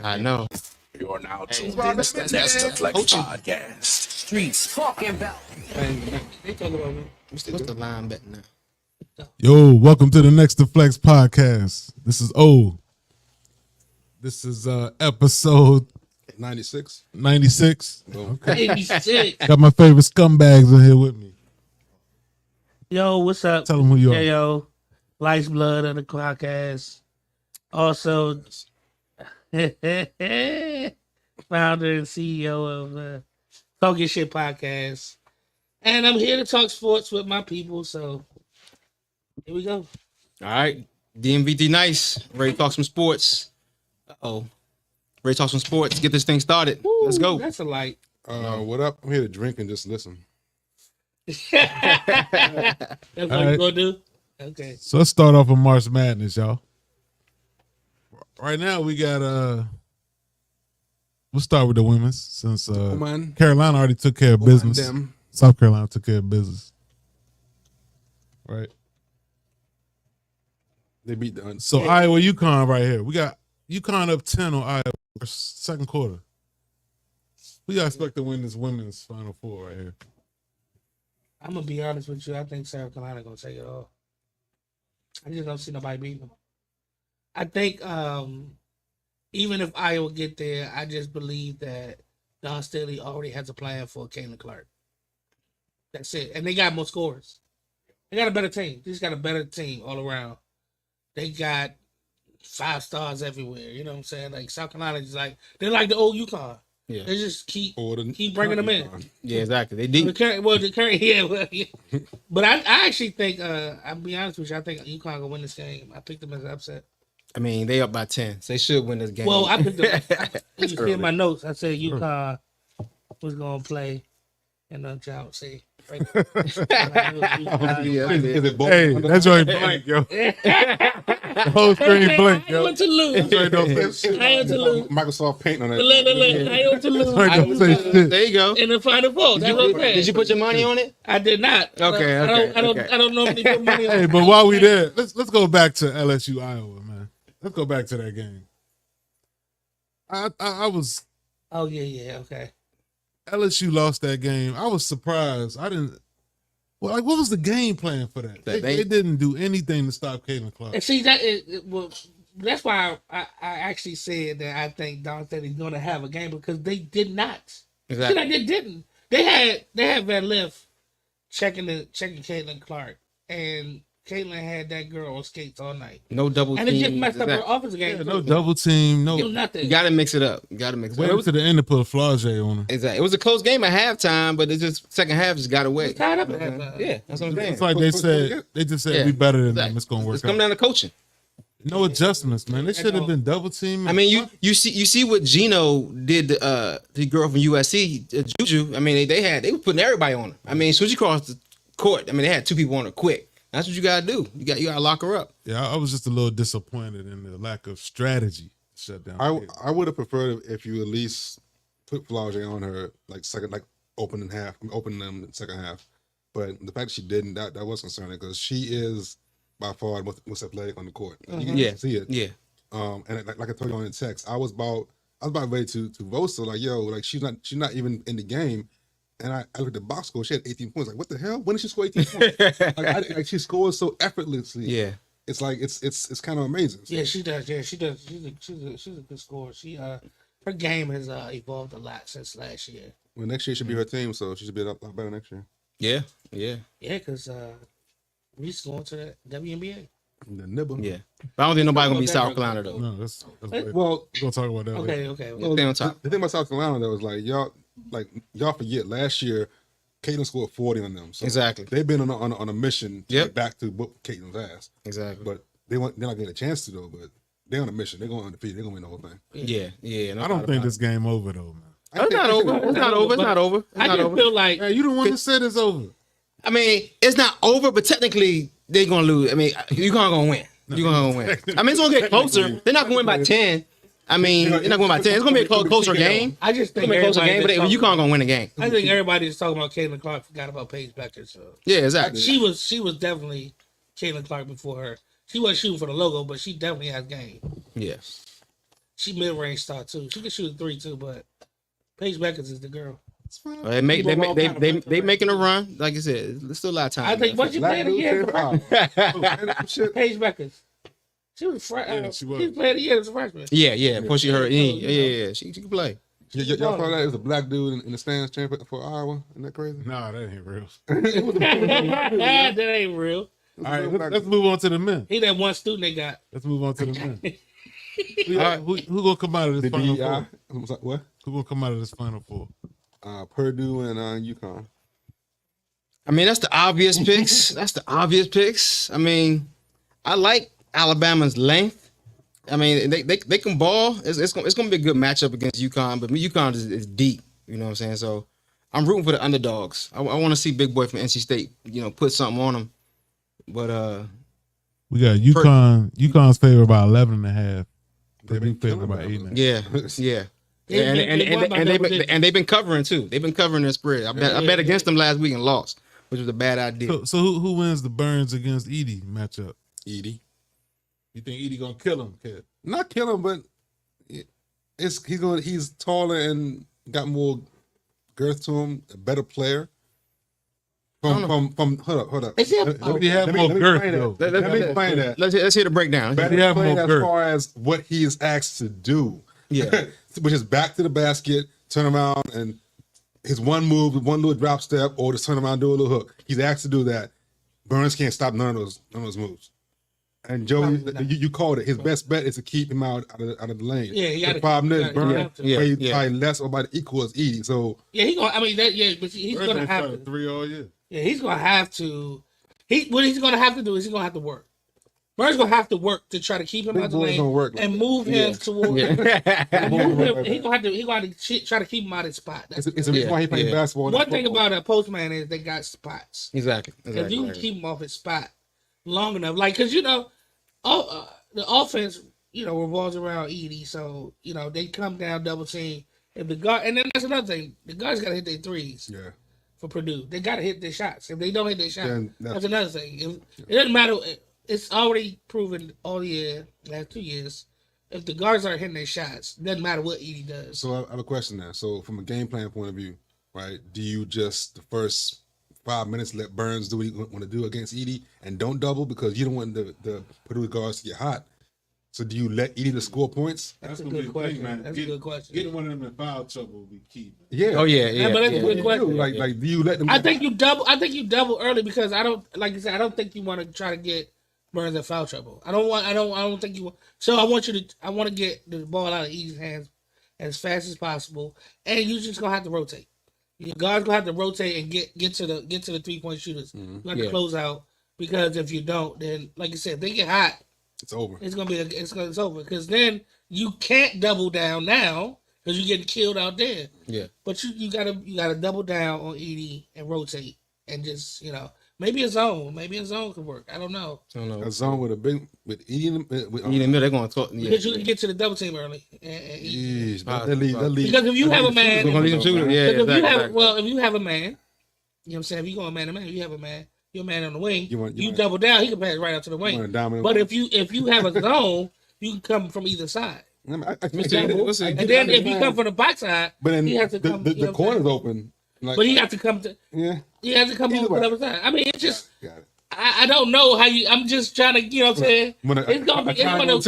I know. You are now tuned in to the Next2Flex podcast. Streets talking about. They talk about me. What's the line bet now? Yo, welcome to the Next2Flex podcast. This is O. This is episode 96. 96. Okay. 86. Got my favorite scumbags in here with me. Yo, what's up? Tell them who you are. Yo, Life's Blood of the podcast. Also, founder and CEO of Talk Your Shit podcast. And I'm here to talk sports with my people, so here we go. All right. DMVT nice. Ready to talk some sports. Uh-oh. Ready to talk some sports. Get this thing started. Let's go. That's a light. What up? I'm here to drink and just listen. That's what you gonna do? Okay. So let's start off with March Madness, y'all. Right now we got we'll start with the women's since Carolina already took care of business. South Carolina took care of business. Right. They beat the So Iowa UConn right here. We got UConn up 10 on Iowa second quarter. We gotta expect to win this women's Final Four right here. I'm gonna be honest with you. I think South Carolina gonna take it off. I just don't see nobody beating them. I think even if Iowa get there, I just believe that Don Staley already has a plan for Caitlin Clark. That's it. And they got more scores. They got a better team. They just got a better team all around. They got 5 stars everywhere. You know what I'm saying? Like South Carolina is like they're like the old UConn. Yeah. They just keep bringing them in. Yeah, exactly. They deep. The current, yeah. But I actually think I'll be honest with you. I think UConn gonna win this game. I picked them as an upset. I mean, they up by 10. So they should win this game. Well, I picked them. You see in my notes, I said UConn was gonna play, and y'all see. Right. Is it both? Hey, that's right, blank, yo. The whole screen blank, yo. I want to lose. I want to lose. Microsoft Paint on that. Look. I want to lose. There you go. In the Final Four. That's okay. Did you put your money on it? I did not. Okay. I don't normally put money on Hey, it. but while we there, let's go back to LSU Iowa, man. Let's go back to that game. I was Oh yeah, okay. LSU lost that game. I was surprised. I didn't. Well, like, what was the game plan for that? They didn't do anything to stop Caitlin Clark. And see that's why I actually said that I think Don Staley's going to have a game because they did not. Exactly. Like they didn't. They had Van Lift checking Caitlin Clark, and Caitlin had that girl on skates all night. No double team. And it just messed up her offensive game. Yeah, no double team. No. Nothing. You got to mix it up. Wait to the end to put a flage on her. Exactly. It was a close game at halftime, but it just second half just got away. It's tied up at halftime. Yeah, that's what I'm saying. It's like they just said we better than them. It's gonna work It's coming out. down to coaching. No adjustments, man. They should have been double teaming. I mean, you see what Gino did. The girl from USC, Juju. I mean, they were putting everybody on her. I mean, as soon as you crossed the court, I mean, they had 2 people on her quick. That's what you gotta do. You gotta lock her up. Yeah, I was just a little disappointed in the lack of strategy to shut down. I would have preferred if you at least put Flaugier on her opening them in the second half. But the fact she didn't, that was concerning because she is by far most athletic on the court. You can see it. Yeah. And like I told you on the text, I was about ready to vote. So like, yo, like she's not even in the game. And I looked at the box score. She had 18 points. Like, what the hell? When did she score 18 points? like she scores so effortlessly. Yeah. It's like it's kind of amazing. So. Yeah, she does. Yeah, she does. She's a good scorer. She her game has evolved a lot since last year. Well, next year should be her team, so she should be a lot better next year. Yeah. Yeah, because Reese going to the WNBA. The nibble. Yeah. But I don't think nobody gonna be South Carolina though. No, that's well, we're gonna talk about that later. Okay. Well, Stay on top. The thing about South Carolina though is y'all forget last year, Caitlin scored 40 on them. So Exactly. They've been on a mission to get back to whoop Caitlin's ass. Exactly. But they're not getting a chance to though. But they're on a mission. They're going undefeated. They're gonna win the whole thing. Yeah. I don't think this game over though, man. It's not over. I just feel like Hey, you the one that said it's over. I mean, it's not over, but technically they're gonna lose. I mean, you're gonna win. You're gonna win. I mean, it's gonna get closer. They're not gonna win by 10. I mean, they're not going by 10. It's going to be a closer game. I just think it's going to be a closer game, but UConn going to win the game. I think everybody that's talking about Caitlin Clark forgot about Paige Becker. So yeah, exactly. She was definitely Caitlin Clark before her. She wasn't shooting for the logo, but she definitely has game. Yeah. She mid-range star too. She can shoot a 3 too, but Paige Beckers is the girl. They making a run. Like I said, there's still a lot of time. I think once you play the year, Paige Beckers. She was she was playing the year as a freshman. Yeah. Before she hurt, yeah. She can play. Y'all saw that? It was a black dude in the stands champion for Iowa. Isn't that crazy? Nah, that ain't real. That ain't real. All right, let's move on to the men. He that one student they got. Let's move on to the men. Who gonna come out of this final four? What? Who gonna come out of this final four? Purdue and UConn. I mean, that's the obvious picks. I mean, I like Alabama's length. I mean, they can ball. It's gonna be a good matchup against UConn, but UConn is deep. You know what I'm saying? So I'm rooting for the underdogs. I want to see Big Boy from NC State, put something on them. But we got UConn. UConn's favored by 11.5. Purdue favored by 8.5. Yeah. And they've been covering too. They've been covering their spread. I bet against them last week and lost, which was a bad idea. So who wins the Burns against Edie matchup? Edie. You think Edie gonna kill him, kid? Not kill him, but he's taller and got more girth to him. A better player. Hold up. Is he Let me have more girth, though. Let me explain that. Let's hear the breakdown. Better have player more as girth. far as what he is asked to do. Yeah. Which is back to the basket, turn around, and his one move, one little drop step, or just turn around, do a little hook. He's asked to do that. Burns can't stop none of those moves. And Joey, you called it. His best bet is to keep him out of the lane. Yeah, he got 5 minutes. Burns Yeah. probably less or about equal as Edie. So yeah, he's gonna. I mean, but he's Burns gonna have started to. 3 all year. Yeah, he's gonna have to. What he's gonna have to do is he's gonna have to work. Burns gonna have to work to try to keep him out the lane and move him toward. He's gonna have to try to keep him out of his spot. it's the reason why he playing basketball. One thing about a postman is they got spots. Exactly. If you can keep him off his spot long enough, like because the offense revolves around Edie, so they come down double team. If the guard, and then that's another thing, the guards gotta hit their threes. Yeah. For Purdue, they gotta hit their shots. If they don't hit their shots, that's another thing. It doesn't matter. It's already proven all year, last 2 years. If the guards aren't hitting their shots, it doesn't matter what Edie does. So I have a question now. So from a game plan point of view, right? Do you just the first 5 minutes let Burns do what he want to do against Edie and don't double because you don't want the Purdue guards to get hot? So do you let Edie to score points? That's a good question, man. That's a good question. Getting one of them in foul trouble will be key. Yeah. Oh yeah. But that's a good question. Like, do you let them? I think you double early because I don't, like you said, I don't think you want to try to get Burns in foul trouble. I don't think you want. So I want to get the ball out of Edie's hands as fast as possible, and you're just gonna have to rotate. Your guards gonna have to rotate and get to the 3-point shooters. You have to close out because if you don't, then like you said, if they get hot. It's over. It's over because then you can't double down now because you're getting killed out there. Yeah. But you gotta double down on Edie and rotate and just maybe a zone could work. I don't know. A zone with Edie in the middle, they're going to talk. Yeah. Because you can get to the double team early. Because if you have a man, if you have a man, you know what I'm saying. If you go man to man, you have a man. Your man on the wing, you double down. He can pass right out to the wing. But if you have a zone, you can come from either side. And then if you come from the backside, but then he has to come. The corner's open. Like, but he has to come to. Yeah. He has to come over the other side. I mean, it's just. Got it. I don't know how you. I'm just trying to. You know what I'm saying? It's gonna be. It's one of those.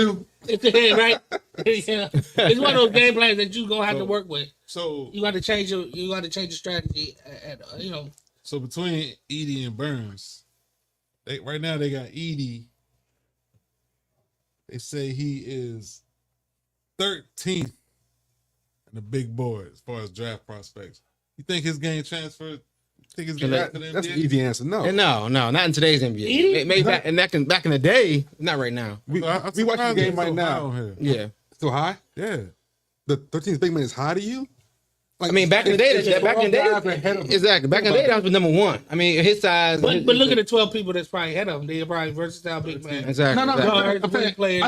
Right. Yeah. It's one of those game plans that you're gonna have to work with. So you got to change your. You got to change your strategy. So between Edie and Burns, right now they got Edie. They say he is 13th in the big board as far as draft prospects. You think his game transferred? Think his game back to the NBA? That's an easy answer. No, not in today's NBA. Maybe back in the day, not right now. We watch the game right now. Yeah, still high. Yeah, the 13th big man is high to you. Like, I mean, back in the day, exactly. Back in the day, that was number one. I mean, his size. But look at the 12 people that's probably ahead of him. They're probably versatile big man. Exactly. No. I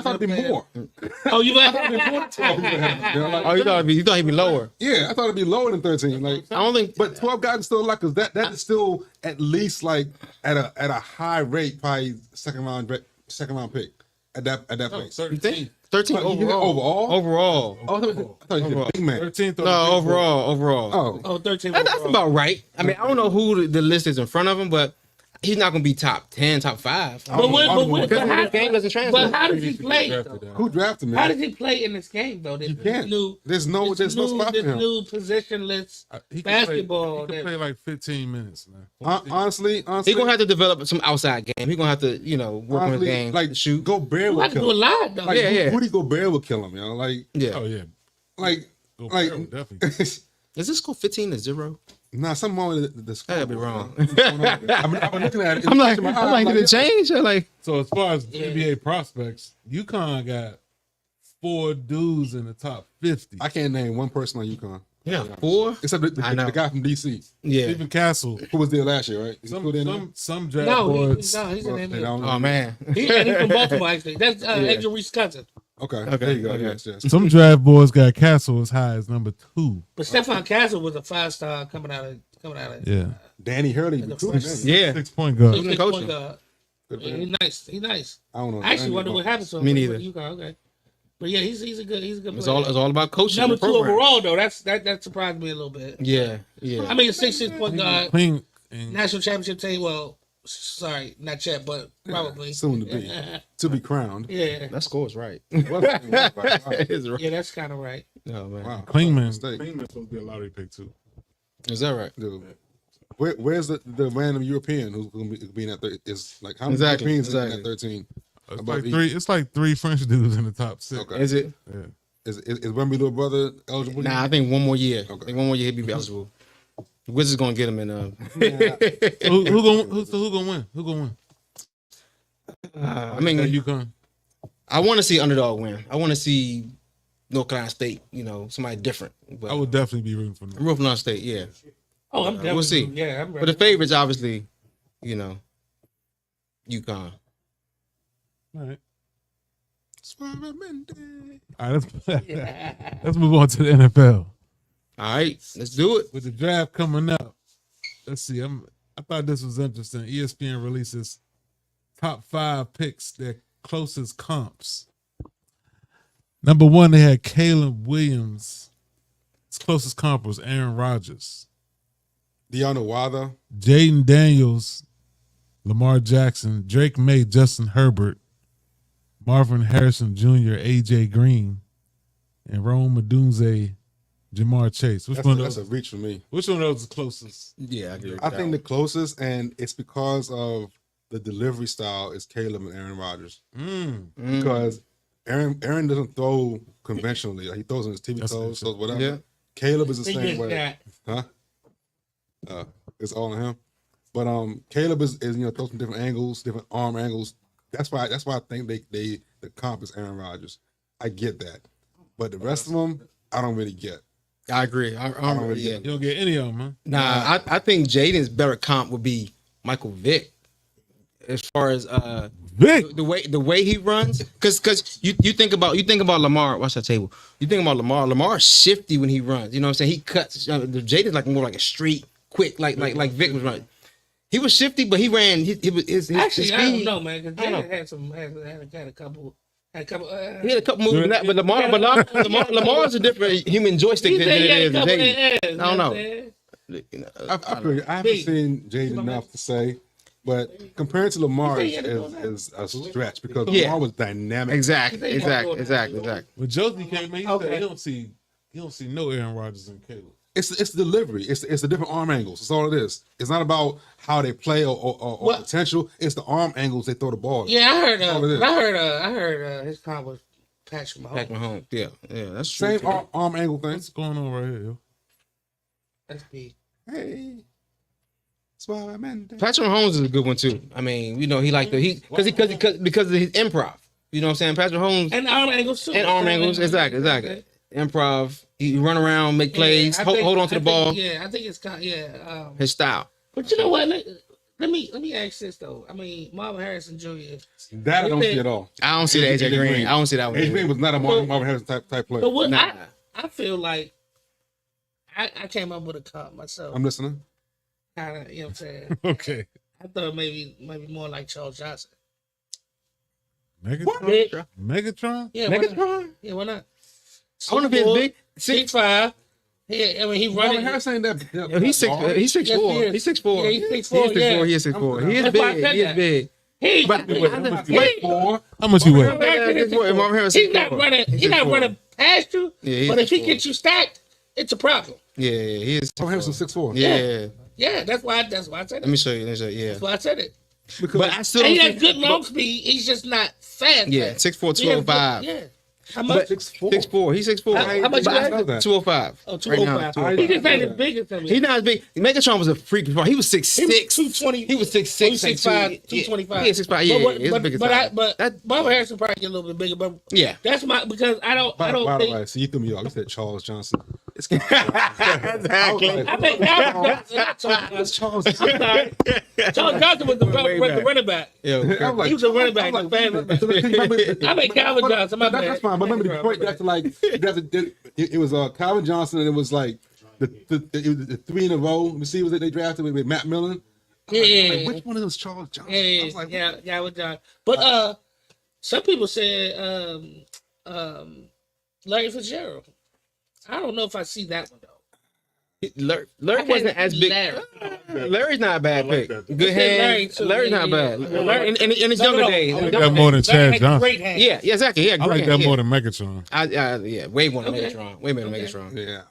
thought it'd be more. Oh, you thought it'd be more than 12 people ahead of him. You thought he'd be lower. Yeah, I thought it'd be lower than 13. Like, I don't think. But 12 guys is still like, because that is still at least like at a high rate, probably second round pick at that place. 13. 13 Oh, you get overall. overall? Overall. Oh, I thought you Overall. said big man. 13th. No, overall. Oh, Oh, 13. That's overall. about right. I mean, I don't know who the list is in front of him, but he's not going to be top 10, top 5. But This game doesn't translate. But how does he play? who drafted me? How does he play in this game though? You can't. There's no spot for This him. new positionless He basketball. can play like 15 minutes, man. Honestly, He's going to have to develop some outside game. He's going to have to, work on his game, like shoot. Gobert I would can do a kill him. lot though. Like, Yeah. Rudy Gobert would kill him, Like, Yeah. Oh yeah, like, Gobert would definitely. Is this score 15-0? nah, something wrong with the score. That'd be wrong. I'm looking at it. I'm like, did it change? Or like, So as far as NBA prospects, UConn got 4 dudes in the top 50. I can't name one person on UConn. yeah, 4? Except I know. the guy from DC Yeah. Stephen Castle. who was there last year, right? Is he still there now? Some draft No, boards. he's in They NBA. don't know. Oh, man. He's from Baltimore actually. That's Angel Reese's cousin. Okay, Okay, there you go. okay. Yes. Some draft boards got Castle as high as number 2. But Stephon Castle was a 5-star coming out of. Yeah, Danny Hurley recruited him. Yeah. 6-point guard. He was coaching. Good for him. He's nice. I don't know. I actually wonder what happened to him. Me when he neither. went to UConn. Okay, but yeah, he's a good It's player. all about coaching. Number the 2 program. overall though. That surprised me a little bit. Yeah. I mean, a 6 point guard, Clean. And national championship team. Well, sorry, not yet, but probably Soon to be crowned. Yeah, That score is right. Wow. It's right. yeah, that's kind of right. Oh, man. Klingman. Mistake. Klingman's supposed to be a lottery pick too. Is that right? Dude. Where's the random European who's going to be in that? Is like how many Exactly, Europeans is in exactly. that 13? It's About like each. 3. It's like 3 French dudes in the top 6. Okay. Is it? Yeah. Is Wemby little brother eligible? Nah, I think one more year. Okay. I think one more year he'll be eligible. Wizards gonna get him in. Who gonna win? Who gonna win? I mean, UConn. I want to see underdog win. I want to see North Carolina State. Somebody different. But I would definitely be rooting for them. North Carolina State, yeah. Oh, I'm definitely, We'll see. Yeah, I'm But ready. the favorites, obviously, UConn. All right. All right, let's move on to the NFL. All right, let's do it. With the draft coming up, let's see. I thought this was interesting. ESPN releases top 5 picks, their closest comps. Number 1, they had Caleb Williams. His closest comp was Aaron Rodgers. Do y'all know why though? Jaden Daniels, Lamar Jackson, Drake May, Justin Herbert, Marvin Harrison Jr., AJ Green, and Rome Odunze, Jamar Chase. Which one of That's those? a reach for me. Which one of those is closest? Yeah, I agree. I think the closest, and it's because of the delivery style, is Caleb and Aaron Rodgers. Because Aaron doesn't throw conventionally. Like, he throws on his TV toes, so whatever. Yeah. Caleb is the He same gets way. that. Huh? It's all on him. But Caleb is throws from different angles, different arm angles. That's why I think the comp is Aaron Rodgers. I get that. But the rest of them, I don't really get. I agree. I don't really yeah. get You don't get any of them, huh? Nah, I think Jaden's better comp would be Michael Vick. As far as Vic. the way he runs, because you think about Lamar. Watch that table. You think about Lamar. Lamar's shifty when he runs. You know what I'm saying? He cuts. Jaden's like more like a street, quick, like Vic was running. He was shifty, but he ran. His Actually, speed. I don't know, man. Because I don't Jaden had a couple. He had a couple moves, but Lamar's a different human joystick than it is Jaden. I don't know. I feel you. I haven't seen Jaden enough to say, but compared to Lamar is a stretch because Lamar was dynamic. Exactly. When Josie came in, he Okay. said he don't see no Aaron Rodgers and Caleb. It's the delivery. It's the different arm angles. That's all it is. It's not about how they play or potential. It's the arm angles they throw the ball. at. Yeah, I all it is. heard his comp was Patrick Mahomes. Patrick Mahomes. Yeah, that's true. Same arm angle thing. What's going on right here, yo? That's big. Hey, that's why I meant that. Patrick Mahomes is a good one too. I mean, he like because of his improv. You know what I'm saying? Patrick Mahomes And arm angles too. and arm angles. Exactly. Improv. He run around, make plays, hold on to the ball. Yeah, I think it's kind. Yeah. His style. But you know what? Let me ask this though. I mean, Marvin Harrison Jr. That I don't see at all. I don't see the AJ Green. I don't see that one. AJ Green was not a Marvin Harrison type player. But what Nah. I feel like I came up with a comp myself. I'm listening. Kind of, you know what I'm saying? Okay. I thought maybe more like Charles Johnson. Megatron? Big. Megatron? Yeah, why not? Megatron? Yeah, why not? I wonder if he's big. 6'5". Yeah, I mean, he Marvin running. Harris ain't that. Yo, he's 6'4". Yes, he is. He's 6'4". Yeah, he's 6'4", yeah. He is 6'4". He is That's why I big. said He is that. big. He, How much he weigh? Marvin Harris he's 6'4". not running. He's not 6'4". running past you. Yeah, he's But if he 6'4". gets you stacked, it's a problem. Yeah, he is. Marvin Harris is 6'4". Yeah. Yeah, that's why I said it. Let me show you. Yeah. That's why I said it. But I still And don't he has good long speed. He's just not fast. Yeah, fast. 6'4", He has 205. good- Yeah. How much? 6'4". He's 6'4". How much you But got? that? 205. Oh, Right 205. now, He just ain't as big as him. He's not as big. Megatron was a freak before. He was 6'6". He was 220. He was 6'6", 6'5", 225. Yeah, 6'5". Yeah, he's a bigger size. But Marvin Harrison probably get a little bit bigger. But Yeah. that's because I don't By the think. way, so you threw me off. You said Charles Johnson. It's Exactly. I think Charles Charles. I'm sorry. Charles Johnson was the running back. Yo, I'm like, He was a running back. I'm Fast running back. like, I mean Calvin Johnson. My bad. That's fine. But remember Detroit drafted it was Calvin Johnson, and it was like the 3 in a row receivers that they drafted with Matt Millen. Yeah. Like, which one of those Charles Johnson? I Yeah, was like, yeah, with John. But some people said Larry Fitzgerald. I don't know if I see that one though. Larry wasn't as big. Larry's not a bad pick. Good hands. Larry's not bad. Larry in his younger days. I like that more than Chad Johnson. Great hands. Yeah, exactly. Yeah, I like that more than Megatron. Yeah, way more than Okay. Megatron. Way better than Megatron. Yeah,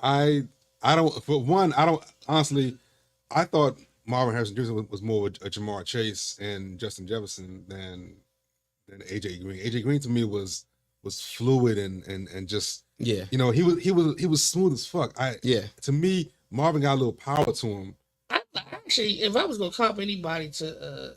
I don't. For one, I don't honestly. I thought Marvin Harrison Jr. was more of a Jamar Chase and Justin Jefferson than AJ Green. AJ Green to me was fluid and just Yeah. you know he was smooth as fuck. To me Marvin got a little power to him. Actually, if I was gonna comp anybody to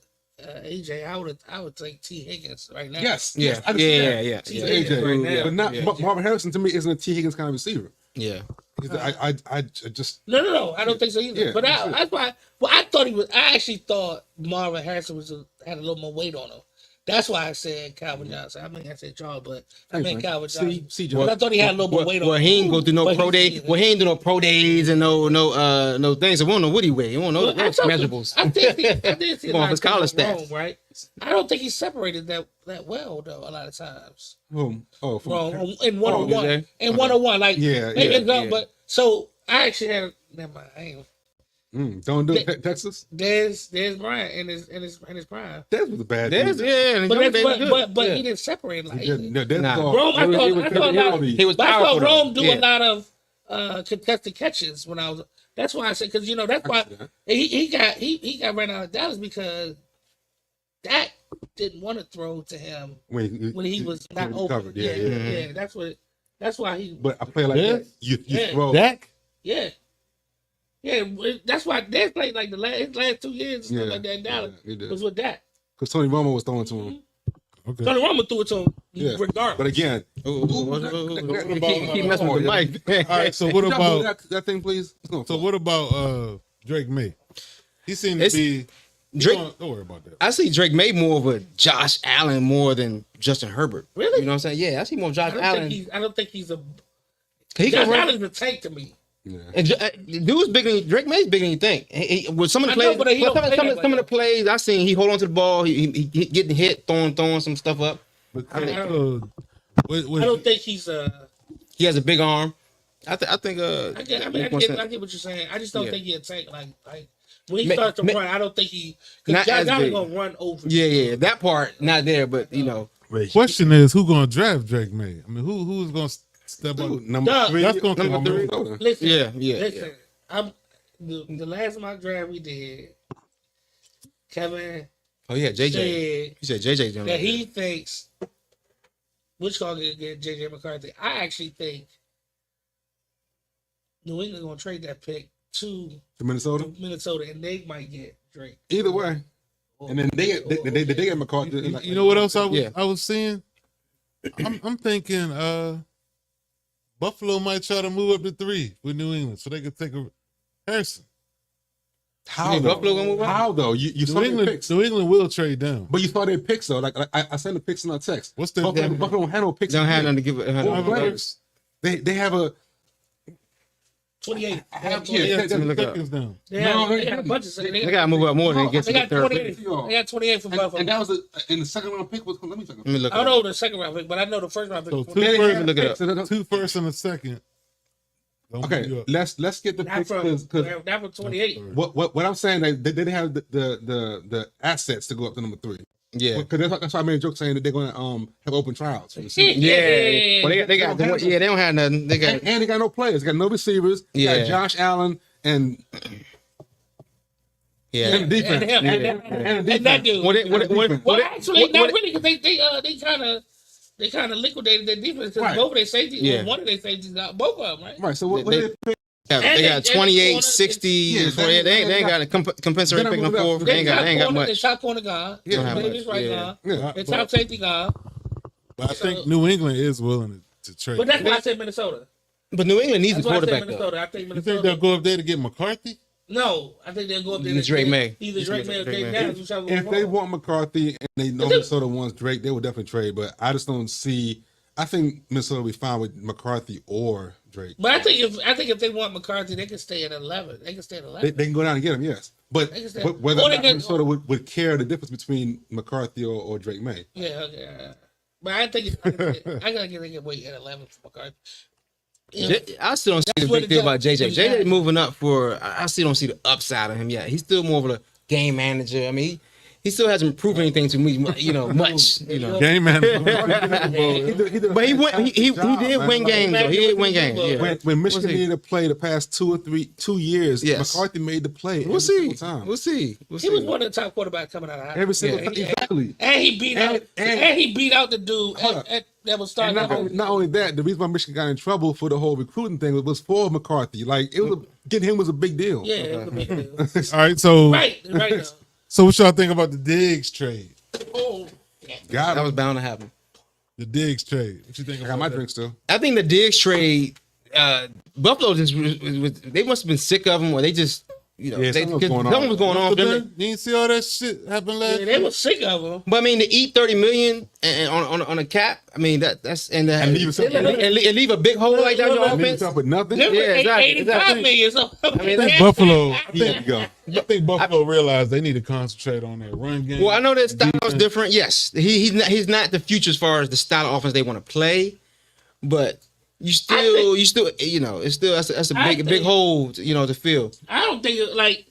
AJ, I would take T. Higgins right now. Yes, Yeah. I can see that. Yeah. T. Yeah. Higgins right now. But not Yeah. Marvin Harrison to me isn't a T Higgins kind of receiver. Yeah. I just No, I don't think so either. Yeah, but that's it. that's why. Well, I actually thought Marvin Harrison had a little more weight on him. That's why I said Calvin Johnson. I mean, I said Charles, but I Thanks, meant man. Calvin Johnson. See, But I thought he had a little more weight on him. Well, he ain't go through no But pro day. Well, he ain't do no pro days and no things. So we don't know what he weigh. We don't know Well, I those told you, measurables. I did see a Going lot off his of things college wrong, stats. right? I don't think he's separated that well though. A lot of times, from wrong in one on one. okay. In one on one, like Yeah, maybe yeah, it's not, yeah. But so I actually had. Never mind. I ain't. don't do it. Texas. There's Bryant in his prime. That was a bad. There's dude. and But young that's David good. but Yeah. he didn't separate like. No, that's Nah. all- Rome, I it was- thought- it was I Kevin thought not- Harvey. He was But I powerful. saw Rome though. do Yeah. a lot of contested catches when I was. That's why I said because that's why he got ran out of Dallas because Dak didn't want to throw to him when he was not open. covered. Yeah. That's why he. But I play like Yeah. that. You Yeah. throw. Dak? Yeah. Yeah, that's why they played like his last 2 years and stuff Yeah. like that in Dallas Yeah, he did. was with Dak. Because Tony Romo was throwing to him. Okay. Tony Romo threw it to him Yeah. regardless. But again, Keep messing with the mic. All right, so what Can y'all move about that thing, please? so what about Drake May? He seemed to It's- be Drake- Don't worry about that. I see Drake May more of a Josh Allen more than Justin Herbert. Really? You know what I'm saying? Yeah, I see more Josh Allen. I don't think he's a. He Josh can run. Allen's a tank to me. Yeah. And dude's bigger than Drake May's bigger than you think. With some of the I know, plays, but he don't play that some of the way. plays I seen, he hold on to the ball, he getting hit, throwing some stuff up. But I don't with- I don't think he's a. He has a big arm. I think. I get what you're saying. I just don't Yeah. think he's a tank. Like when he Ma- starts to ma- run, I don't think he. Not Because Josh as Allen's big. gonna run over. Yeah, that part not there, but you know, question is who gonna draft Drake May? I mean, who's gonna step up? Dude, number Doug. 3. That's gonna come Number on. 3. Listen, yeah. listen. I'm the last mock draft we did. Kevin Oh yeah, JJ. said He said JJ doing that that. he thinks which call get JJ McCarthy. I actually think New England gonna trade that pick to To Minnesota. Minnesota, and they might get Drake. Either way. And then they get McCarthy. You know what else Yeah. I was seeing? I'm thinking Buffalo might try to move up to 3 with New England so they could take a Harrison. How You though? think Buffalo gonna move up? How though? You saw their picks. New England will trade down. But you saw their picks though. Like I sent the picks in our text. What's the Buffalo don't have no picks. They don't have nothing to give. Well, players. They have a 28. Yeah, Let me look it up. seconds down. They had a bunch of seconds. They gotta move up more than it gets They to got the third 28. pick. They got 28 for Buffalo. And that was in the second round pick. Let me check. Let me look it I don't up. know the second round pick, but I know the first round pick. So was two 28. first, Look it up. two first and a second. Don't move you Okay, up. let's get the Not picks from because not from 28. what I'm saying they didn't have the assets to go up to number 3. Yeah. Because that's why I made a joke saying that they're going to have open tryouts for the season. Yeah. Well, they got they don't have nothing. They got And they got no players. They got no receivers. They Yeah. got Josh Allen and yeah. and the defense. And that dude. What Actually, not really, because they kind of liquidated their defense because Right. both of their safeties, Yeah. one of their safeties got both of them, right? Right. So what They- did they pick? They got And 28, corner, 60, yeah, 48. They ain't got a compensatory Then pick I no moved up. fourth. They ain't got Their much. top corner gone. Yeah, don't have Davis much, right yeah. gone. Yeah. Their top safety gone. But I think New England is willing to trade. But that's why I said Minnesota. But New England needs a That's why I said quarterback though. Minnesota. I think You think Minnesota. they'll go up there to get McCarthy? No, I think they'll go up there. Either Drake May. Either Drake May or Drake Dave May. Downs. whichever If one. they want McCarthy and they know Minnesota wants Drake, they would definitely trade. But I just don't see. I think Minnesota will be fine with McCarthy or Drake. But I think if they want McCarthy, they can stay at 11. They can stay at 11. They can go down and get him, yes. But They can stay- whether or or they not can- Minnesota would care the difference between McCarthy or Drake May. Yeah, okay. But I think I gotta get they can wait at 11 for McCarthy. Yeah. I still don't see That's the what big the thing about judge- JJ. the JJ judge- moving up for. I still don't see the upside of him yet. He's still more of a game manager. I mean, he still hasn't proven anything to me. Much. Game manager. But he went. He did win games though. He did win games. Yeah. When Michigan We'll see. needed to play the past 2 years, Yes. McCarthy made the play. We'll every see. single time. We'll see. We'll He was see. one of the top quarterbacks coming out of high school. Every single time. Exactly. And he beat out and- he beat out the dude that was starting. And not only that, the reason why Michigan got in trouble for the whole recruiting thing was for McCarthy. Like getting him was a big deal. Yeah, it was a big deal. All right, so right. so what y'all think about the Diggs trade? Oh, Got That him. was bound to happen. The Diggs trade. What you think I about got my that? drink still. I think the Diggs trade. Buffalo just they must have been sick of him, or they just Yeah, they, something was going on. something was going on. But for then, them. you didn't see all that shit happen last yeah, they were sick of him. But I mean, to eat $30 million and on a cap, I mean that's and leave yourself- and leave a big hole like that in your And leave offense. yourself with nothing. They were Yeah, exactly, 85 exactly. million. So I mean, I think Buffalo. There you go. I think Buffalo realized they need to concentrate on their run game. Well, I know that style is different. Yes, he's not the future as far as the style of offense they want to play, but you still it's still that's a big hole to fill. I don't think like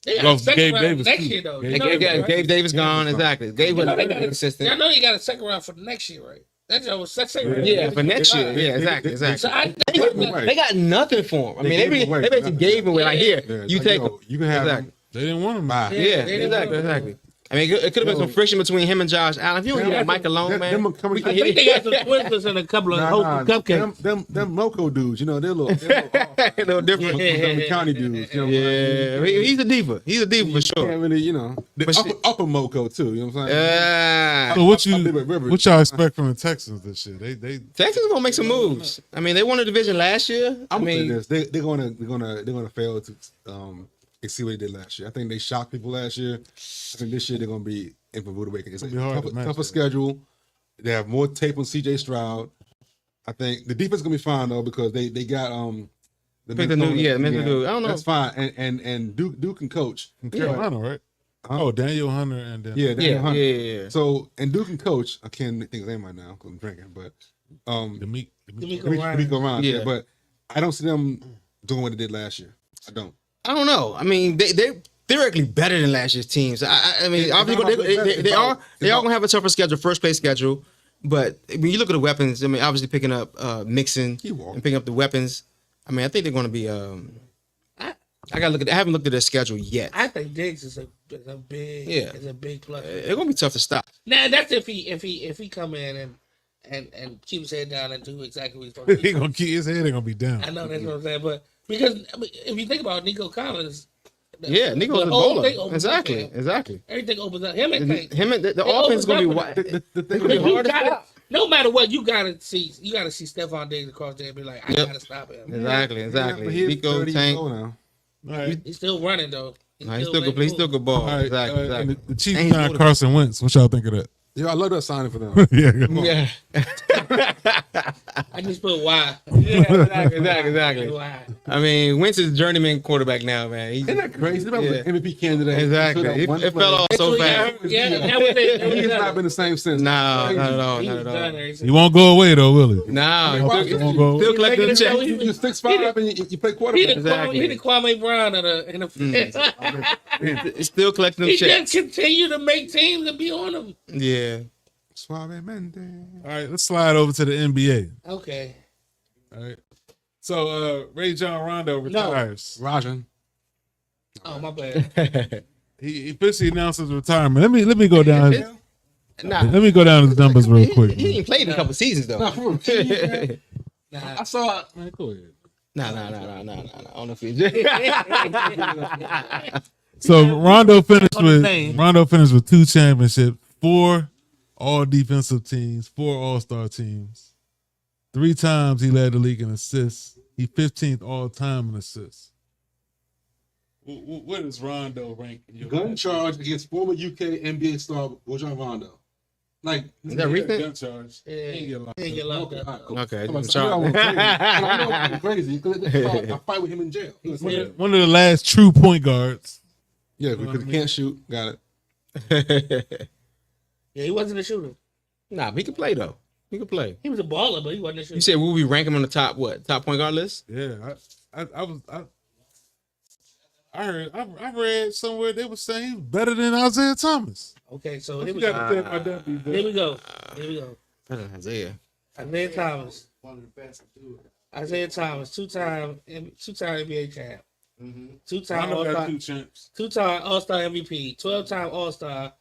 they got a Lost second Gabe round Davis, next too. year though. Gabe You know that, right? Gabe Davis gone exactly. Gabe You know wasn't they got consistent. I know you got a second round for the next year, right? That's second round. Yeah, for next year. Yeah, exactly. So I They got nothing for him. I mean, gave him away. they basically gave him away. Like here, Yeah, you like, take. yo, you can have Exactly. him. They didn't want him. Bye. Yeah, they didn't exactly. I mean, it could have been some friction between him and Josh Allen. If you don't get Mike alone, man. Them coming- we can I think hit they got some Twizzlers and a couple of cupcakes. Them loco dudes, they're a little a little different. Montgomery County dudes. You know what I mean? Yeah, he's a diva. He's a diva for You sure. can't really, But the upper moco too. You know what I'm saying? So what I live at Rivers. what y'all expect from the Texans this year? They Texas gonna make some moves. I mean, they won the division last year. I I'm mean, this. They're gonna fail to exceed what they did last year. I think they shocked people last year. I think this year they're gonna be in for rude awakening. It's a It'll be hard to match tougher that. schedule. They have more tape on CJ Stroud. I think the defense is gonna be fine though because they got Pick the new- yeah, Minnesota dude. I don't know. That's fine. And Duke can coach. from Carolina, right? Oh, Daniel Hunter and then Yeah, Daniel Hunter. yeah. So and Duke can coach. I can't think of his name right now because I'm drinking, but D'Amico Ryan. Yeah. Yeah, but I don't see them doing what they did last year. I don't. I don't know. I mean, they're theoretically better than last year's teams. I mean, It's obviously not about- they are it's about- gonna have a tougher schedule, first place schedule. But when you look at the weapons, I mean, obviously picking up Mixon He won't. and picking up the weapons. I mean, I think they're going to be. I gotta look at. I haven't looked at their schedule yet. I think Diggs is a big plus. It's gonna be tough to stop. Now that's if he come in and keep his head down and do exactly what he's supposed to he do. gonna keep his head ain't gonna be down. I know that's what I'm saying, but because I mean, if you think about Nico Collins, Yeah, Nico's the a whole bowler. thing opens up for Exactly. him. Everything opens up. Him and Tank. Him and the It offense is gonna be opens up wide. for The thing Because is, you gotta, no matter what, you gotta see Stephon Diggs across there and be like, I Yep. gotta stop him. Exactly. but he is Nico 30 Tank. years old now. All right. He's still running though. He still good ball. All right, Exactly. and Exactly. the Chiefs And he's signed motivated. Carson Wentz. What y'all think of that? Yeah, I love that signing for them. Yeah, come on. Yeah. I just put why. Yeah, exactly. Why? I mean, Wentz is a journeyman quarterback now, man. Isn't that crazy? That was Yeah. an MVP candidate. Exactly. Until that one It play. fell off so fast. Yeah, that was it. That was He's it. not been the same since. No, Crazy. not at all. He Not was at done all. there. He won't go away though, will he? No, why- still, won't go. still collecting the check. You just 6'5" and you play He quarterback. the Kwame Brown in the Still collecting He them just checks. continue to make teams and be on them. Yeah. Suavemente. All right, let's slide over to the NBA. Okay. All right. So Ray John Rondo retires. Rajan. Oh my bad. He officially announced his retirement. Let me go down his, Nah, let me go down his numbers real quick. he ain't played in a couple seasons though. Nah, for real. Nah. I saw it. Man, go ahead. Nah. I don't know if he. So Rondo finished On the with name. 2 championships, 4 all defensive teams, 4 all-star teams. 3 times he led the league in assists. He 15th all time in assists. What is Rondo rank? in your Gun charge against former UK NBA star Rajon Rondo. Like, Is that recent? Gun charge. Yeah. He ain't get locked He ain't up. get locked okay, up. all right, cool. Okay, I'm like, I'm I know sorry. I'm crazy because I fight with him in jail. One of the last true point guards. Yeah, because he can't shoot. Got it. Yeah, he wasn't a shooter. Nah, but he can play though. He can play. He was a baller, but he wasn't a shooter. You said will we rank him on the top point guard list? Yeah, I read somewhere they were saying he was better than Isaiah Thomas. Okay, so here You we got to go. take my W, Here Bill. we go. Here we go. Better than Isaiah. Isaiah Thomas. Isaiah Thomas, two-time NBA champ. Two-time Rondo got All-Star, 2 champs. two-time All-Star MVP, 12-time All-Star,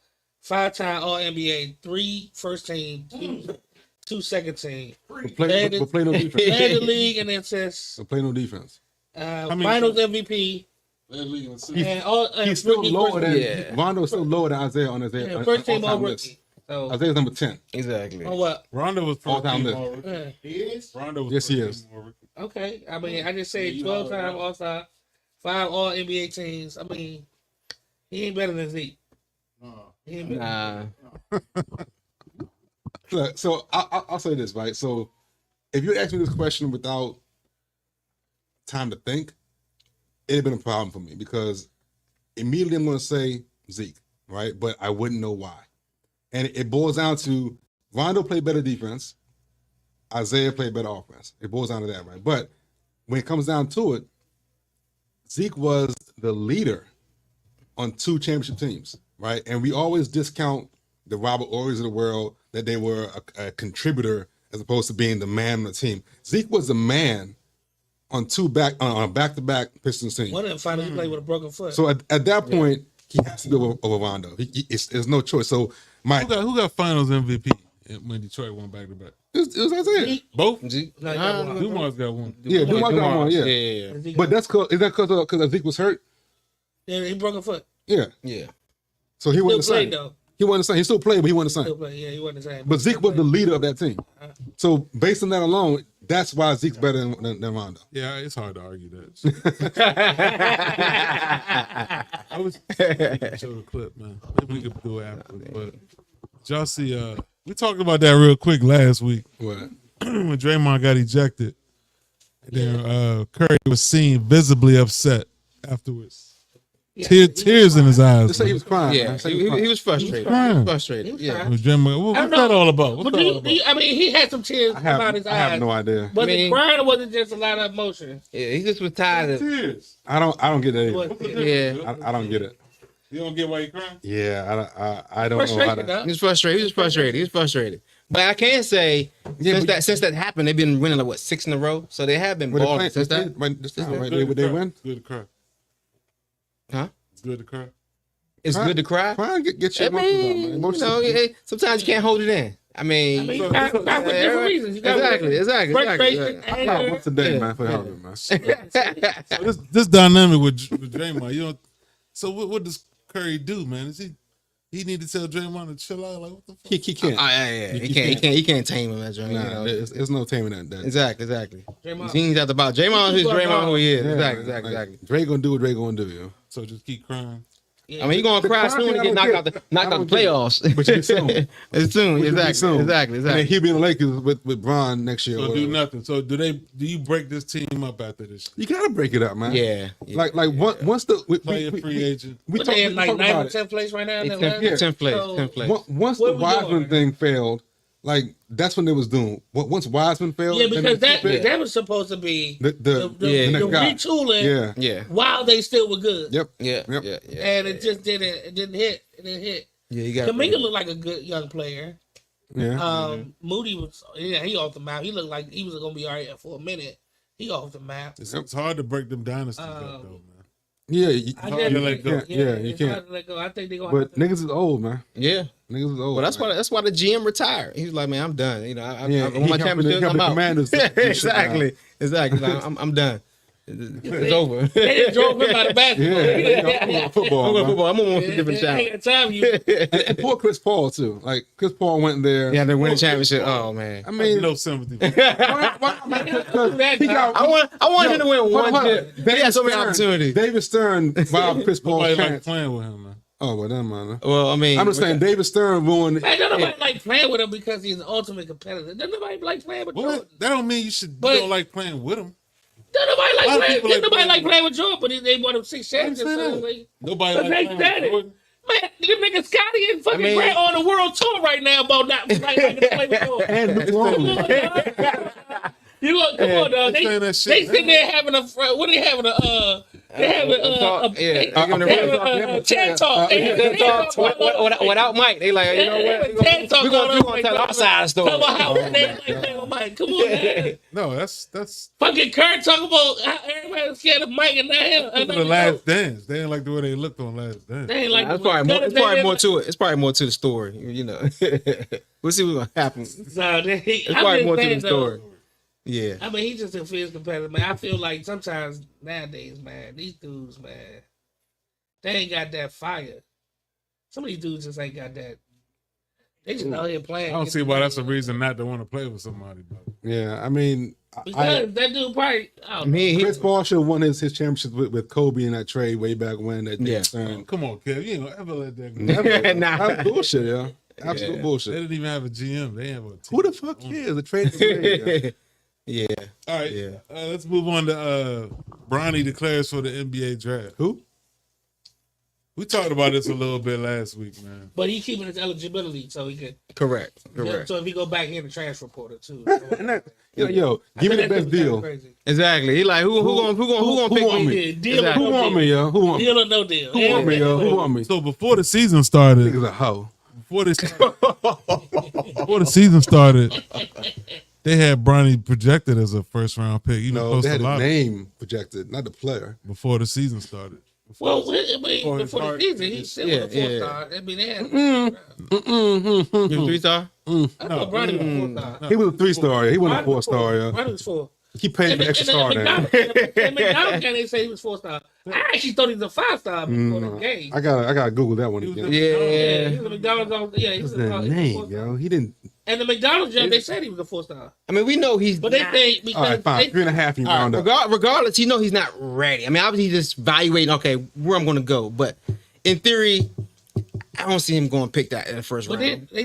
5-time All-NBA, 3 first team, 2 second team. But play no defense. Led the league in assists. But play no defense. many Finals MVP. Led the league in assists. And He's still rookie lower first than team. Yeah. Rondo is still lower than Isaiah on his Yeah, first team all rookie. So Isaiah's number 10. Exactly. on what? Rondo was first All-time team list. all rookie. Yeah. He is? Rondo was Yes, he first is. team all rookie. Okay. I mean, I just said 12-time All-Star, 5 All NBA teams. I mean, he ain't better than Zeke. He ain't better. Nah. Look, so I'll say this, right? So if you ask me this question without time to think, it'd have been a problem for me because immediately I'm going to say Zeke, right? But I wouldn't know why. And it boils down to Rondo played better defense, Isaiah played better offense. It boils down to that, right? But when it comes down to it, Zeke was the leader on 2 championship teams, right? And we always discount the Robert Ory's of the world that they were a contributor as opposed to being the man on the team. Zeke was the man on a back-to-back Pistons team. One of them finally played with a broken foot. So at that point, he has to be over Rondo. There's no choice. So Who got Finals MVP when Detroit won back to back? it was Isaiah. Both. Zeke? No, he got one. Dumas got one. Yeah, Dumars got one. Yeah. Yeah. Zeke But got- is that because Zeke was hurt? yeah, he broke a foot. Yeah. Yeah. So he Still wasn't the same. played though. He wasn't the same. He still played, but he wasn't the Still same. played. Yeah, he wasn't the same. But Zeke was the leader of that team. So based on that alone, that's why Zeke's better than Rondo. Yeah, it's hard to argue that. I was show the clip, man. Maybe we could do it after. But did y'all see? We talked about that real quick last week What? when Draymond got ejected. And then Curry was seen visibly upset afterwards. Yeah, Tears in his eyes. Just say he man. was crying. Yeah. man. Say He was frustrated. crying. He was frustrated. was Yeah. crying. Was Draymond, what's that all about? What's But that all about? I mean, he had some tears about his I have eyes. no idea. But I mean- the crying or was it just a lot of emotion? Yeah. He just was tired of. Tears. I don't get that either. What- Yeah. I don't get it. You don't get why you crying? Yeah, I don't know how Frustration, to. dog. He was frustrated. He was frustrated. He was frustrated. But I can say Yeah, since that happened, they've been winning like what 6 in a row. So they have been Were they balling playing- since that. right, this time, right? Good to They cry. win. It's good to cry. Huh? It's good to cry. It's good to cry. Crying, get I your emotions out, man. mean, you Emotions. know, sometimes you can't hold it in. I mean, I mean, cry for different reasons. You got Exactly. frustration, I cried anger. once a day, Yeah. man, for Yeah. helping, man. So this dynamic with Draymond, you know. So what does Curry do, man? Is he need to tell Draymond to chill out? Like what the fuck? He can't. Yeah. He can't tame him, that joint. Nah, You know? there's no taming that. Exactly. Draymond. He ain't the about Draymond. Who's Keep Draymond? Who he is? Yeah, Exactly. Like, Dre gonna do what Dre gonna do, yo. So just keep crying. Yeah. I mean, he's gonna cry soon and get knocked out the playoffs. But you get soon. It's soon. But you get soon. Exactly. And then he'll be in the Lakers with Bron next year. So do nothing. So do you break this team up after this? You gotta break it up, man. Yeah. Once the Play a free agent. But they in like 9th or 10th place right now. in the West? 10th place. So- 10th place. Once the Where we Wiseman going? thing failed, like that's when they was doing. Once Wiseman failed, Yeah, then because they that keep it. that was supposed to be the Yeah. next the guy. retooling Yeah. Yeah. while they still were good. Yep. Yeah. Yep. Yeah. And it just didn't hit. It didn't hit. Yeah. You got Kaminga looked like a good young player. Yeah. Moody was he off the map. He looked like he was gonna be all right for a minute. He off the map. It's hard to break them dynasties up, though, man. Yeah. I hard to just- let go. Yeah, you it's can't. hard to let go. I think they're gonna But have to, niggas is old, man. Yeah. Niggas is old. Well, that's man. why the GM retired. He was like, man, I'm done. You know, I Yeah, won my he helping championship. the I'm out. Commanders do shit now. Exactly. I'm done. It's over. they just drove him out of basketball. Yeah, I'm going football. I'm going man. football. I'm gonna want a They different ain't challenge. got time you. And poor Chris Paul too. Like Chris Paul went there. Yeah, they win the championship. Oh man. I mean, No sympathy. he got. I want him to win hold one on. chip. He had so many opportunities. David Stern, wow, Chris Paul's Nobody like chance. playing with him, man. Oh, well, that man. Well, I mean, I'm just saying, David Stern ruined. Man, don't nobody like playing with him because he's an ultimate competitor. Don't nobody like playing with Jordan. Well, that don't mean you should But- don't like playing with him. Don't nobody A lot like of playing. people Didn't like nobody like playing playing with Jordan, but they won him 6 championships. saying So that. like, Nobody but like they playing said with it. Jordan. Man, them niggas Scotty and fucking I mean- Grant on the world tour right now about not like to play with Jordan. And Luke Come Longley. on, dog. You go, come on, dog. They They saying that shit, sitting man. there having a what they having they having talk, yeah. they having a TED talk. Good talk without Mike. They like, you know what? We're gonna tell our side of the story. Come on, how they like playing with Mike? Come on, man. No, that's Fucking Kurt talking about how everybody was scared of Mike and for the last dance. They didn't like the way they looked on Last Dance. They ain't like It's probably more to it. It's probably more to the story. You know, we'll see what's gonna happen. It's probably more to the story. Yeah. I mean, he just a fierce competitor, man. I feel like sometimes nowadays, man, these dudes, man, they ain't got that fire. Some of these dudes just ain't got that. They just out here playing. I don't see why that's a reason not to want to play with somebody. But Yeah, I mean, Because that dude probably, I don't know. Chris Paul should have won his championship with Kobe in that trade way back when. That Yeah. Stern. come on, Kev, you ain't gonna ever let that go. Never. Nah. That's bullshit, yeah. Absolute They bullshit. didn't even have a GM. They have a team. Who the fuck cares? The trade is made. Yeah. All right, Yeah. let's move on to Bronny declares for the NBA draft. Who? We talked about this a little bit last week, man. But he keeping his eligibility so he could. Correct. So if he go back in the transfer portal too. And that, yo, give me the best deal. Exactly. He like who gonna pick want me? me? Yeah, deal Exactly. or Who no want deal. me, yo? Who want me? Deal or no deal. Who want me, yo? Who want me? So before the season started, Niggas a hoe. before the season started, they had Bronny projected as a first round pick. Even No, close they to had a a lot name projected, not the player. before the season started. Well, I mean, Or his before the heart. season, he still Yeah, was a 4 yeah. star. I mean, they had. You 3-star? I thought Bronny was a 4 star. He was a 3-star. He wasn't a 4-star, yo. Bronny was 4. He paid for extra star now. McDonald's game, they say he was 4 star. I actually thought he was a 5 star before the game. I gotta Google that one again. Yeah. He was a McDonald's. Yeah, he was What's a that 4 name, yo? He didn't. And the McDonald's job, they said he was a 4 star. I mean, we know he's. But they not- say All because right, fine. 3.5 you All round right, up. regardless, you know he's not ready. I mean, obviously he's just evaluating. Okay, where I'm going to go, but in theory, I don't see him going to pick that in the first But round. they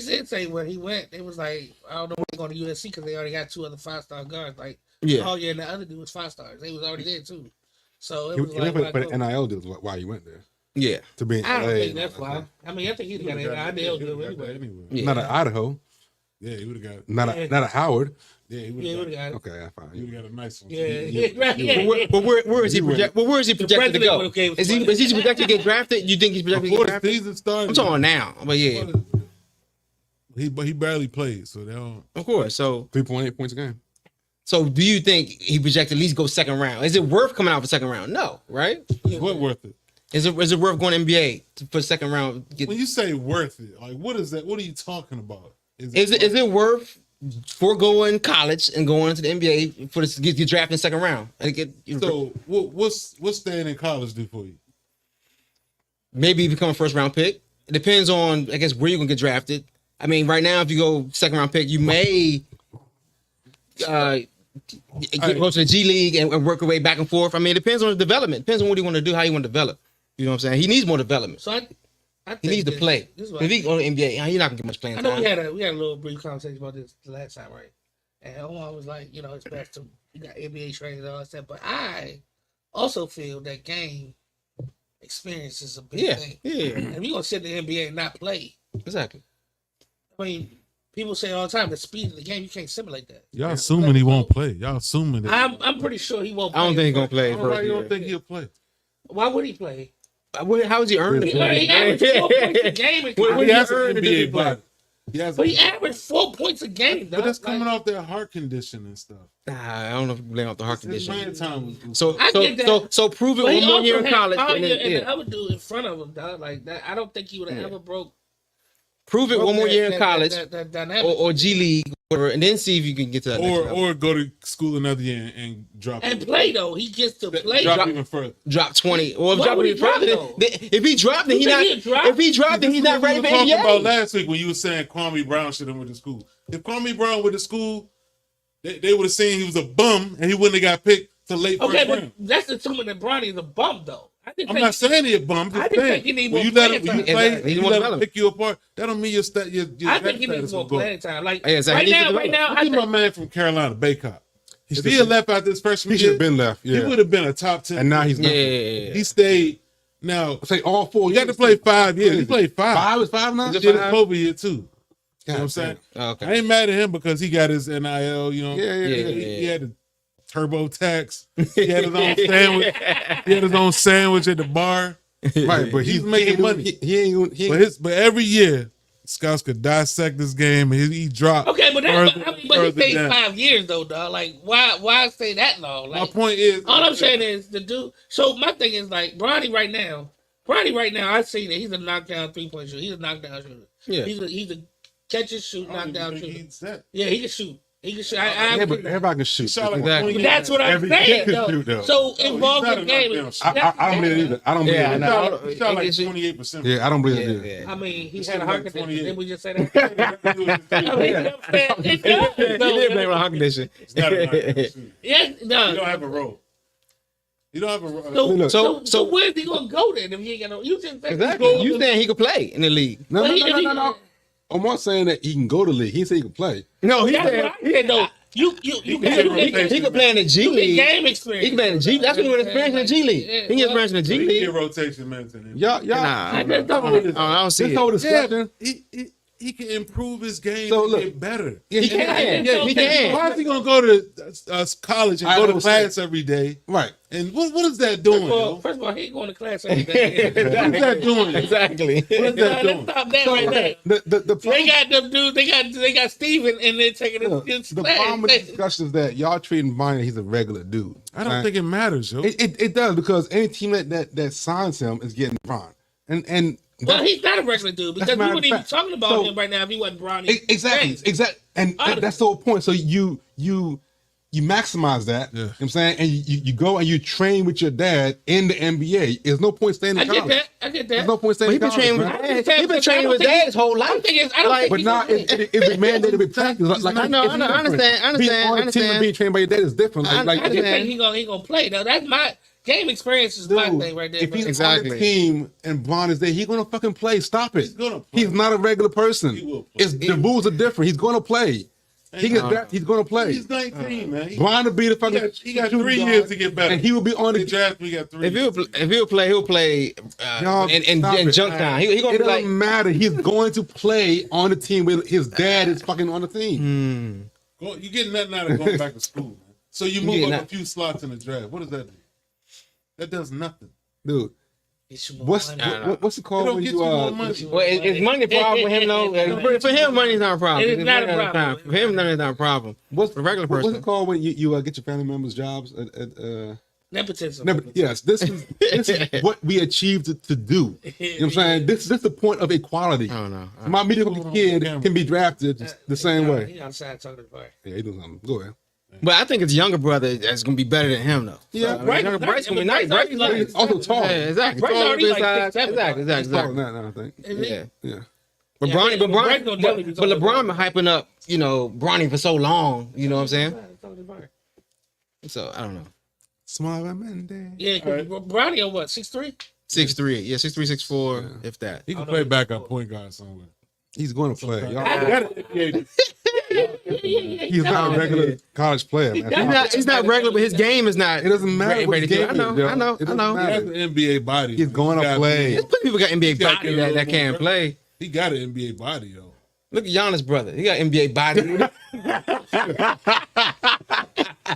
did say when he went, they was like, I don't know where they're going to USC because they already got 2 other 5-star guards. Like, Yeah. oh yeah, and the other dude was 5 stars. They was already there too. So it He was like, went for the NIL deal is why he went there. Yeah, To be in I don't LA. think that's why. I mean, I think he's got an ideal deal anyway. yeah. Not at Idaho. Yeah, he would have got. Not at Howard. Yeah, he would Yeah, he have would got. have got it. Okay, yeah, fine. He would have got a nice one. Yeah, right. Yeah, But where is he projected? Well, where is he projected to president go? would've gave us Is he money. projected to get drafted? You think he's projected to Before get the drafted? season started, I'm talking now, but yeah, he barely played, so they don't. of course. So 3.8 points a game. do you think he projected at least go second round? Is it worth coming out for second round? No, right? What worth it? Is it worth going NBA for second round? When you say worth it, like what is that? What are you talking about? Is it worth foregoing college and going into the NBA for this to get drafted in the second round? And So what's staying in college do for you? maybe become a first round pick. It depends on, I guess, where you're gonna get drafted. I mean, right now, if you go second round pick, you may get close to the G League and work your way back and forth. I mean, it depends on the development. Depends on what you want to do, how you want to develop. You know what I'm saying? He needs more development. So I think He needs to play. This is If what he go to the NBA, he's not gonna get much playing I know time. we had a little brief conversation about this the last time, right? And Omar was like, it's best to you got NBA training and all that stuff. But I also feel that game experience is a big thing. Yeah, And you're gonna sit in the NBA and not play. exactly. I mean, people say all the time the speed of the game, you can't simulate that. Y'all assuming he won't play. Y'all assuming that. I'm pretty sure he won't play. I don't think he's gonna play. Why you don't think he'll play? Why would he play? How is he earning He averaged 4 points a game. He has an NBA body. But he averaged 4 points a game. But that's coming off their heart condition and stuff. I don't know if he playing off the heart His condition. time was So prove it But he one more year also in had college. Kanye And then, and yeah. the other dude in front of him, dog. Like that, I don't think he would have ever broke. Prove it one more year in that- college that dynamic. or G League, whatever, and then see if you can get to that. next level. or go to school another year and drop And play though, he gets to play. drop even further. Drop 20. Or if, Why would he drop, though? if he dropped, then You think he'd drop? If he dropped, then he's not ready for We were talking about NBA. last week when you were saying Kwame Brown should have went to school. If Kwame Brown went to school, they would have seen he was a bum and he wouldn't have got picked to late Okay, first but round. that's assuming that Bronny's a bum though. I'm not saying he a bum. I Just just saying. think he need When more you let him, playing when you time. play, Exactly. He you more let him development. pick you apart. That don't mean your I think he needs status more will go. playing time. Like Yeah, so he right needs now, to right now, Look I at my think man from Carolina, Baycott. If he had left out this freshman He should year, have been left. he Yeah. would have been a top 10. And now he's not. Yeah. He stayed. Now, Say all 4 he years. got to play 5 years. He played 5. 5 is 5 now? Is it Did his 5? COVID year too. You know what I'm God saying? Oh, okay. I ain't mad at him because he got his NIL, you know. Yeah. He had a turbo tax. He had his own sandwich. He had his own sandwich at the bar. Right, but He's making money. But every year, Scouts could dissect this game and he dropped. okay, but that's further, but he further stayed down. 5 years though, dog. Like why stay that long? My Like point is, all I'm saying is the dude. So my thing is like Bronny right now, I see that he's a knockdown 3-point shooter. He's a knockdown shooter. Yeah. He's a catch and shoot I don't even knockdown think shooter. he's that. Yeah, he can shoot. He can shoot. Yeah, but everybody can shoot. shot like Exactly. 20 That's what I'm Every saying, kid can though. shoot, though. So he's involved not in a the game. knockdown shooter. I don't believe it either. I don't believe Yeah, it. He no. shot like It's- 28%. Yeah, I don't believe Yeah, it either. yeah. I mean, he This had a is heart like condition. 28. Didn't we just say that? I mean, you know what I'm saying? It He does, did though. play with a heart condition. It's not a knockdown shooter. Yes, You no. don't have a role. You don't have a role. Look, So where's he gonna go then if he ain't got no? You just think Exactly. You saying he could play in the league? No. Omar's saying that he can go to the league. He said he can play. No, he That's said what I said though. You he could play in the G you get League. game experience. He can play in the G. That's when he got experience in the G League. He can get experience in the G He League. get rotation minutes in him. Y'all. Nah, I just don't. I don't see This it. whole Yeah, discussion. he can improve his game So and look. get better. Yeah, He can. Yeah, he can. Why is he gonna go to college and I go to understand. class every day? Right. And what is that doing? Well, yo? first of all, he ain't going to class every day. What is that doing? Exactly. What is that Let's doing? stop that right there. The They problem, got them dudes. They got Steven and they're taking his the class. problem with the discussion is that y'all treating Bonnie, he's a regular dude. I don't think it matters, yo. it does, because any team that signs him is getting Bron. And Well, he's not a regular dude because we matter of wouldn't even fact. talking about So- him right now if he wasn't Bronny. exactly. And that's the whole point. So you maximize that. Yeah. You know what I'm saying? And you go and you train with your dad in the NBA. There's no point staying in I college. get that. I get There's that. no point staying He in been college. training man. with dad. He been training with dad his whole My life. thing is, I don't think But he's now gonna- it's mandated with practice. Like, I know, it's I know, I different. understand, Being on the team understand. and being trained by your dad is different. I Like I just understand. think he gonna play. Now that's my game experience is my dude, thing right there. if he's bro. Exactly. on the team and Bron is there, he's gonna fucking play. Stop it. He's gonna play. He's not a regular person. He will play. The rules are different. He's gonna play. He gets drafted, he's gonna play. He's 19, man. Bron will be the fucking. He got shooting 3 guard, years to get better. and he will be on They the. draft me got 3. If he'll play, he'll play Y'all, in stop it. junk time. He gonna It be doesn't like matter. He's going to play on the team with his dad is fucking on the team. You getting nothing out of going back to school, man. So you move getting up a that. few slots in the draft. What does that do? That does nothing. Dude, Get you more what's money. what's it It called don't when get you you more money. well, is money a problem for him though? For him, money's not a problem. It is not a Money's problem. For him, money's not a problem. what's For a regular what's person. it called when you get your family members jobs at Nepotism. Yes, this is what we achieved to do. You know what I'm saying? This is the point of equality. I don't know. My mediocre kid can be drafted the same way. He outside talking to the bar. Yeah, he doing something. Go ahead. But I think his younger brother is gonna be better than him though. Yeah, So, Bryce- younger Bryce gonna be nice. Bryce Bryce already is like- Also tall. yeah, exactly. Bryce Tall, already big like size. 6'7". Exactly. Taller Exactly. than that now, I think. Is he? Yeah. But Yeah, Bronny, but Bryce gonna definitely be but talking LeBron about been hyping up, Bronny for so long. You know what I'm saying? Talking to the bar. So I don't know. Small Monday. Yeah, All right. Bronny on what, 6'3"? 6'3", yeah, 6'3", 6'4", if that. He can play backup point guard somewhere. He's going to play. Y'all, NBA. he's not a regular college player, man. He's not regular, but his game is not. It doesn't matter what his game I know, is, yo. I know, It I doesn't know. He matter. has an NBA body. He's going to play. There's plenty of people got NBA got body to that can't play. He got an NBA body though. Look at Giannis' brother. He got NBA body.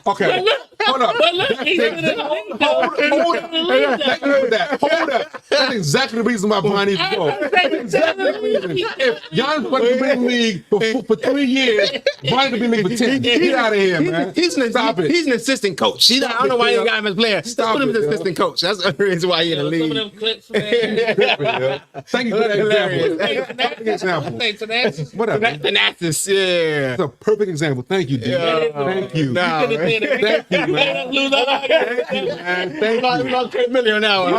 Okay, hold up. But look, he's in the Hold up. That's exactly the reason why Brian needs to go. That's exactly the reason. If Giannis went to the league for 3 years, Brian could be in the league for 10. Get out of here, man. He's an assistant coach. I don't know why he got him as player. Stop Put him as it, assistant coach. That's the reason why he in the Some of league. them clips, man. Thank you for that Hilarious. example. Example. Thanks to that. Whatever. And that's this, yeah. That's a perfect example. Thank you, dude. Thank you. Nah, man. Thank you, man. Lose that Thank you, man. Thank you. We lost $10 million now.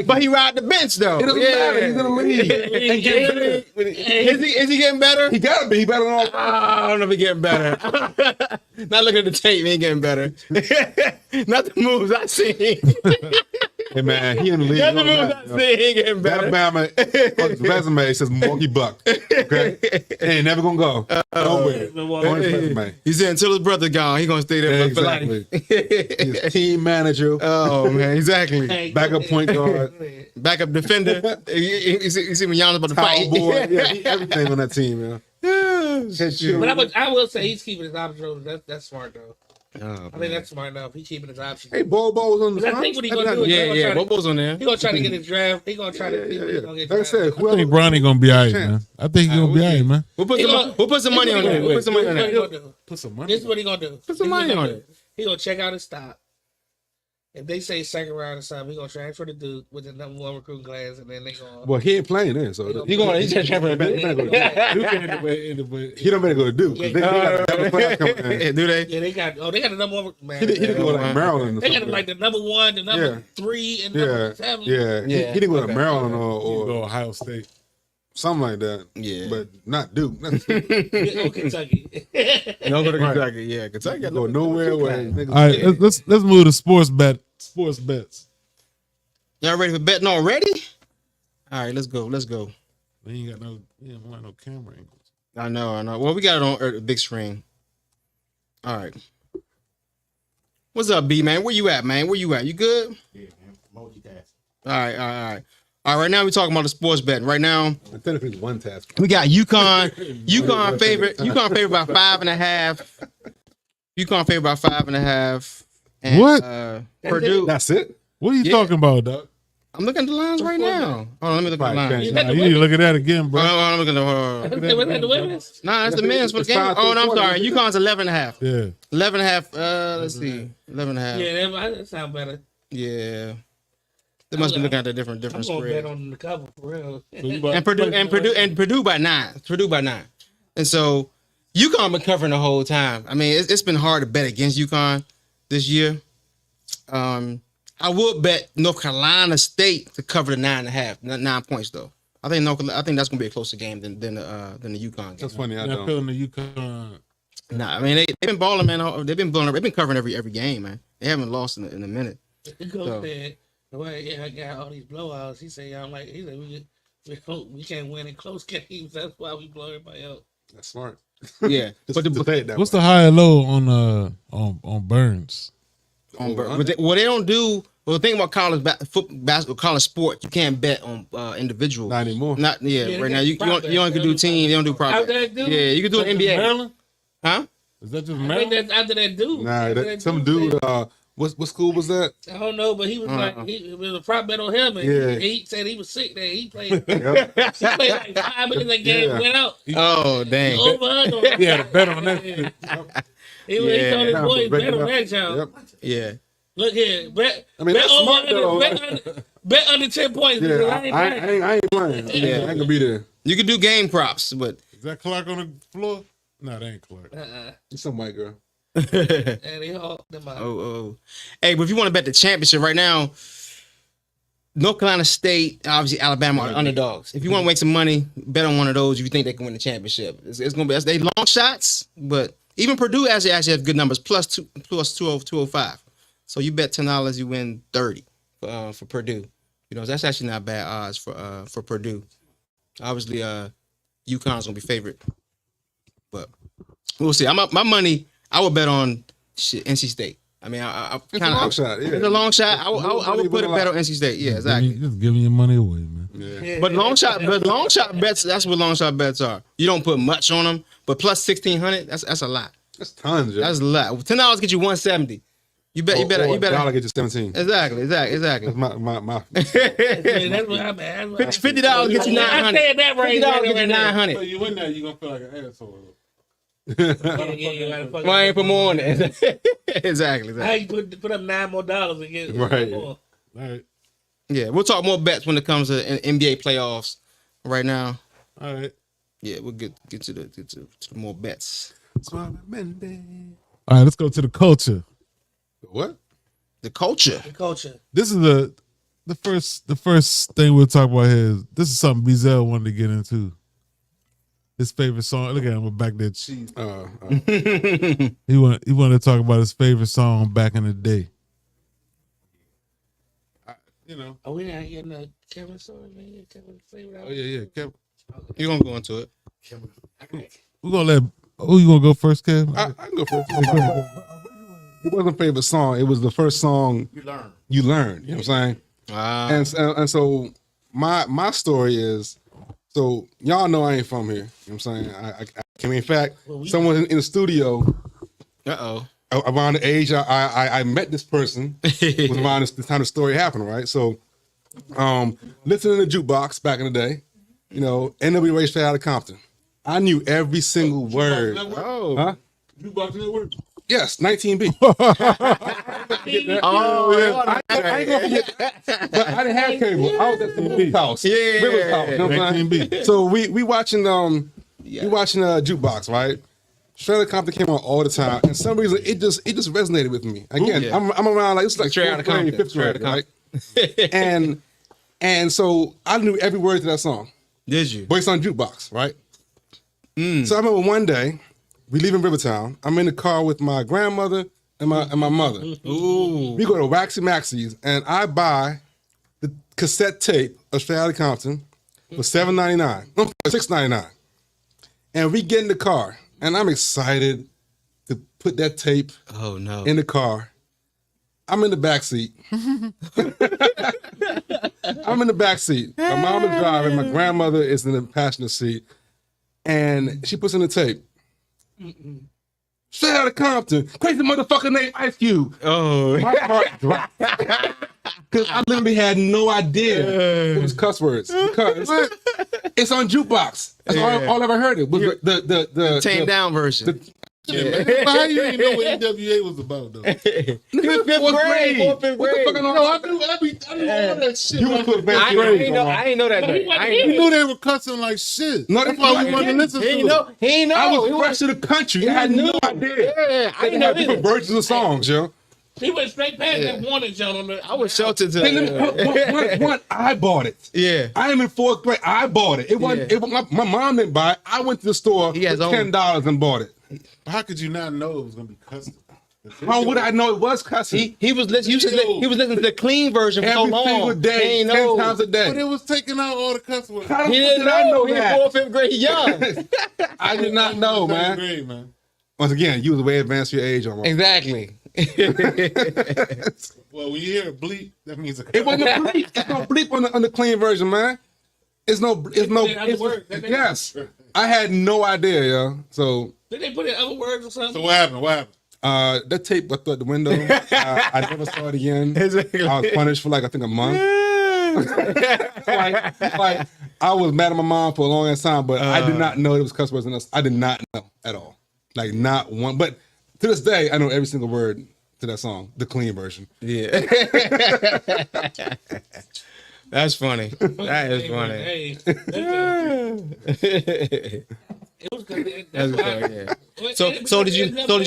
But he ride the bench though. It doesn't matter. He's in the league. And getting better. Is he getting better? He gotta be. He better than all. I don't know if he getting better. Not looking at the tape, he ain't getting better. Not the moves I seen. Hey man, he in the league. Not the moves I seen, he ain't getting better. That Bama on his resume says Milwaukee Buck. Okay, he ain't never gonna go nowhere. On his resume. He said until his brother gone, he gonna stay there for Exactly. life. He's team manager, Oh man, exactly. backup point guard, Backup defender. You see when Giannis about to towel fight. boy. Yeah, he everything on that team, man. Head shoe. But I will say he's keeping his options open. That's smart though. Oh, I think that's smart enough. He's keeping his options. Hey, Bobo's on the I think what he gonna do is yeah. Bobo's on there. he gonna try to get his draft. He gonna try to. He gonna get Like I said, I whoever. think Bronny gonna be alright, man. I think he's gonna be alright, man. We'll put some money on there. We'll put some money on This is what he there. gonna do. Put some money. This is what he gonna do. Put some money on it. He gonna check out his stock. If they say second round or something, he gonna transfer the dude with the number 1 recruiting class, and then they gonna. Well, he ain't playing then, so He just transferring he better go to Duke. He don't better go to Duke. 'Cause they got another class coming in. Do they? Yeah, they got. Oh, they got the number 1 man. He didn't go to like Maryland. Or They got something. like the number 1, the number Yeah. 3, and Yeah, number 7. yeah. He didn't go to Maryland or Go Ohio State. something like that. Yeah. But not Duke. Oh, Kentucky. No, go to Kentucky. Yeah, Kentucky got Go nowhere where niggas. All right, let's move to sports bets. Y'all ready for betting already? All right, let's go. We ain't got no camera angles. I know. Well, we got it on the big screen. All right. What's up, B man? Where you at, man? You good? Yeah, man. Multitask. All right. Right now we're talking about the sports betting. Right now Technically, it's one task. we got UConn favorite by 5.5. UConn favorite by 5.5. And, What? Purdue. That's it. What are you Yeah. talking about, Doc? I'm looking at the lines right now. Hold on, let me look at the Right, lines. Is Nah, that the you need to women? look at that again, bro. I'm looking at the. Was that the women's? Nah, it's the men's for the It's game. 5 Oh, no, I'm 3/4. sorry. UConn's 11.5. Yeah. 11.5. Let's see. 11.5. Yeah, that sounds better. Yeah. They must be looking at the different I'm gonna spreads. bet on the cover for real. And Purdue by 9. And so UConn been covering the whole time. I mean, it's been hard to bet against UConn this year. I would bet North Carolina State to cover the 9.5, 9 points though. I think that's gonna be a closer game than the UConn game. That's funny. I And I don't. feel in the UConn. Nah, I mean they've been balling, man. They've been covering every game, man. They haven't lost in a minute. The coach said, the way I got all these blowouts, he said, we can't win in close games. That's why we blow everybody out. That's smart. Yeah, But to say it that What's way. the high and low on Burns? they don't do. Well, the thing about college basketball, college sport, you can't bet on individual. Not anymore. Not Yeah, right they now. You prop bet. only can do team. You don't do prop. Out bet. there, dude? Yeah, you can do an NBA. Maryland? Huh? Is that just I think Maryland? that's after that dude. Nah, After that, some dude. What school was that? I don't know, but he was it was a prop bet on him, and Yeah. he said he was sick. There, he played. Yep. He played like 5 minutes that game, Yeah. went out. Oh dang. Over under. He had a bet on that. He Yeah. told his boys Break bet it on up. that child. Yep. Yeah. Look here, bet. I mean, bet that's over smart under, though. bet under 10 points. Yeah, because I I ain't playing. ain't playing. Yeah. I ain't gonna be there. You can do game props, but Is that Clark on the floor? No, that ain't Clark. It's some white girl. And they all them out. oh. Hey, but if you want to bet the championship right now, North Carolina State, obviously Alabama are the underdogs. If you want to make some money, bet on one of those if you think they can win the championship. It's gonna be they long shots, but even Purdue actually has good numbers, plus 205. So you bet $10, you win 30. for Purdue. You know, that's actually not bad odds for Purdue. Obviously, UConn's gonna be favorite, but we'll see. My money, I would bet on NC State. I mean, I It's kind a long of shot. Yeah. it's a long shot. I would put a bet on NC State. Yeah, exactly. Just giving your money away, man. Yeah. But long shot bets. That's what long shot bets are. You don't put much on them, but plus 1,600. That's a lot. That's tons. Yeah. That's a lot. $10 get you 170. You better. $1 get you 17. Exactly. That's my. That's what I'm at. $50 get you 900. I stay in that range. $50 get you 900. So you win that, you're gonna feel like an asshole. Why I ain't put more on it? Exactly. I ain't put up $9 more and get Right. more. All right. Yeah, we'll talk more bets when it comes to NBA playoffs. Right now, All right. yeah, we'll get to the more bets. All right, let's go to the culture. What? The culture. The culture. This is the first thing we'll talk about here. This is something Bezel wanted to get into. His favorite song. Look at him back there cheating. He wanted to talk about his favorite song back in the day. You know. Are we not getting a Kevin story, man? Kevin's favorite Oh yeah. Kev, You gonna go into it? we're gonna let. Who you gonna go first, Kev? I can go first. It wasn't a favorite song. It was the first song you learned. You know what I'm saying? And so my story is, so y'all know I ain't from here. You know what I'm saying? I came in fact, someone in the studio around the age I met this person was around this time the story happened, right? So listening to Jukebox back in the day, you know, NWA straight out of Compton. I knew every single word. Huh? Jukebox Network. Yes, 19B. I ain't gonna forget, but I didn't have cable. I was at the River's house. River's house. You know what I'm saying? So we watching Jukebox, right? Straight Outta Compton came on all the time, and for some reason it just resonated with me. Again, I'm around like it's like Straight Outta Compton. fifth grade, right? and so I knew every word to that song. Did you? Based on Jukebox, right? So I remember one day we leaving Rivertown. I'm in the car with my grandmother and my mother. Ooh. We go to Waxy Maxie's and I buy the cassette tape of Straight Outta Compton for $7.99, no, $6.99, and we get in the car and I'm excited to put that tape in the car. I'm in the back seat. I'm in the back seat. My mom is driving. My grandmother is in the passenger seat. And she puts in the tape. Straight Outta Compton. Crazy motherfucker named Ice Cube. Oh. My heart dropped. Because I literally had no idea it was cuss words. Because it's on Jukebox. That's all I ever heard it was the tamed down version. But how you didn't know what NWA was about though? Fifth grade. What the fuck? No, I knew all that shit. You was put fifth grade. I ain't know that. You knew they were cussing like shit. No, that's why we wanted to listen to it. He ain't know. I was fresh to the country. I had no idea. Yeah, I They didn't know had different either. versions of songs, yo. He went straight past that warning zone. I was sheltered to One, I bought it. Yeah. I am in fourth grade. I bought it. It wasn't. My mom didn't buy it. I went to the store for $10 and bought it. How could you not know it was gonna be custom? How would I know it was cussing? He was listening to the clean version for so Every long. single day, 10 times a day. But it was taking out all the cuss words. How the He fuck didn't did I know He was that? 4th, 5th grade young. I did not know, man. Grade, man. Once again, you was way advanced for your age, almost. Exactly. Well, when you hear a bleep, that means It wasn't a bleep. It's no bleep on the clean version, man. Yes. I had no idea, yo. So Did they put in other words or something? So what happened? that tape went through the window. I never saw it again. Exactly. I was punished for like I think a month. like I was mad at my mom for a long ass time, but I did not know it was cuss words in us. I did not know at all. Like not one. But to this day, I know every single word to that song, the clean version. Yeah. That's funny. That is funny. Hey, it was good. That's funny, yeah. So did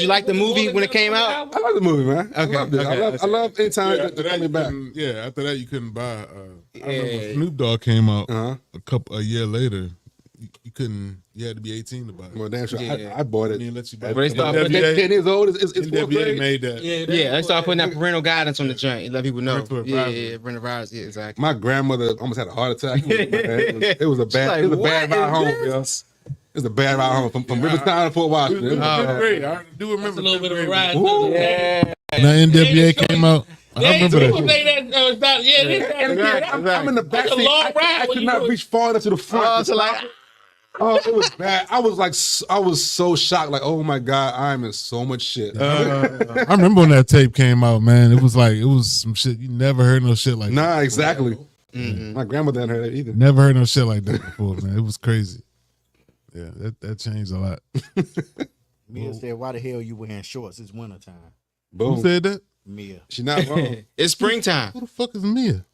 you like the movie when it came out? I love the movie, man. I Okay, loved it. okay, I love anytime Yeah, they me back. after that you couldn't buy. I remember when Snoop Dogg came out a year later. you couldn't. You had to be 18 to buy it. Well, damn sure. Yeah. I bought I it. mean, let you buy But they it. start putting 10 years old. It's fourth NWA grade. made that. Yeah, they start putting that parental guidance on the joint. Let people know. Parental Yeah, advisory. yeah, parental advisory. Yeah, exactly. My grandmother almost had a heart attack. It was a bad ride home, yo. It was a bad ride home from Rivertown to Fort Washington. It was fifth grade. I do That's remember a little bit of a 10th ride. grade. Yeah. Now NWA came out. I remember that. It's not, yeah, this I'm in the back That's a seat. long I ride when could you not do it. reach far enough to the front. Oh, it was bad. I was so shocked. Like, oh my God, I'm in so much shit. I remember when that tape came out, man. It was some shit. You never heard no shit like that. Nah, exactly. My grandmother hadn't heard that either. Never heard no shit like that before, man. It was crazy. Yeah, that changed a lot. Mia said, "Why the hell you wearing shorts? It's wintertime." Boom. Who said that? Mia. She not wrong. It's springtime. Who the fuck is Mia?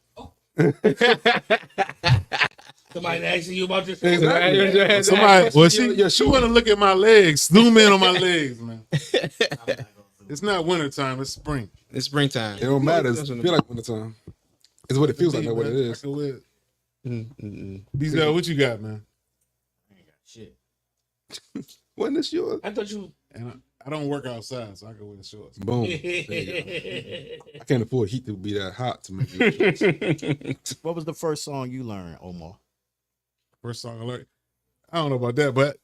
Somebody asking you about this. Somebody, well, she want to look at my legs. Zoom in on my legs, man. It's not wintertime. It's spring. It's springtime. It don't matter. It feel like wintertime. It's what it feels like, not what it I is. can wear it. Bizel, what you got, man? Shit. Wasn't this yours? I thought you. And I don't work outside, so I can wear shorts. Boom. There you go. I can't afford heat to be that hot to me. What was the first song you learned, Omar? First song I learned. I don't know about that, but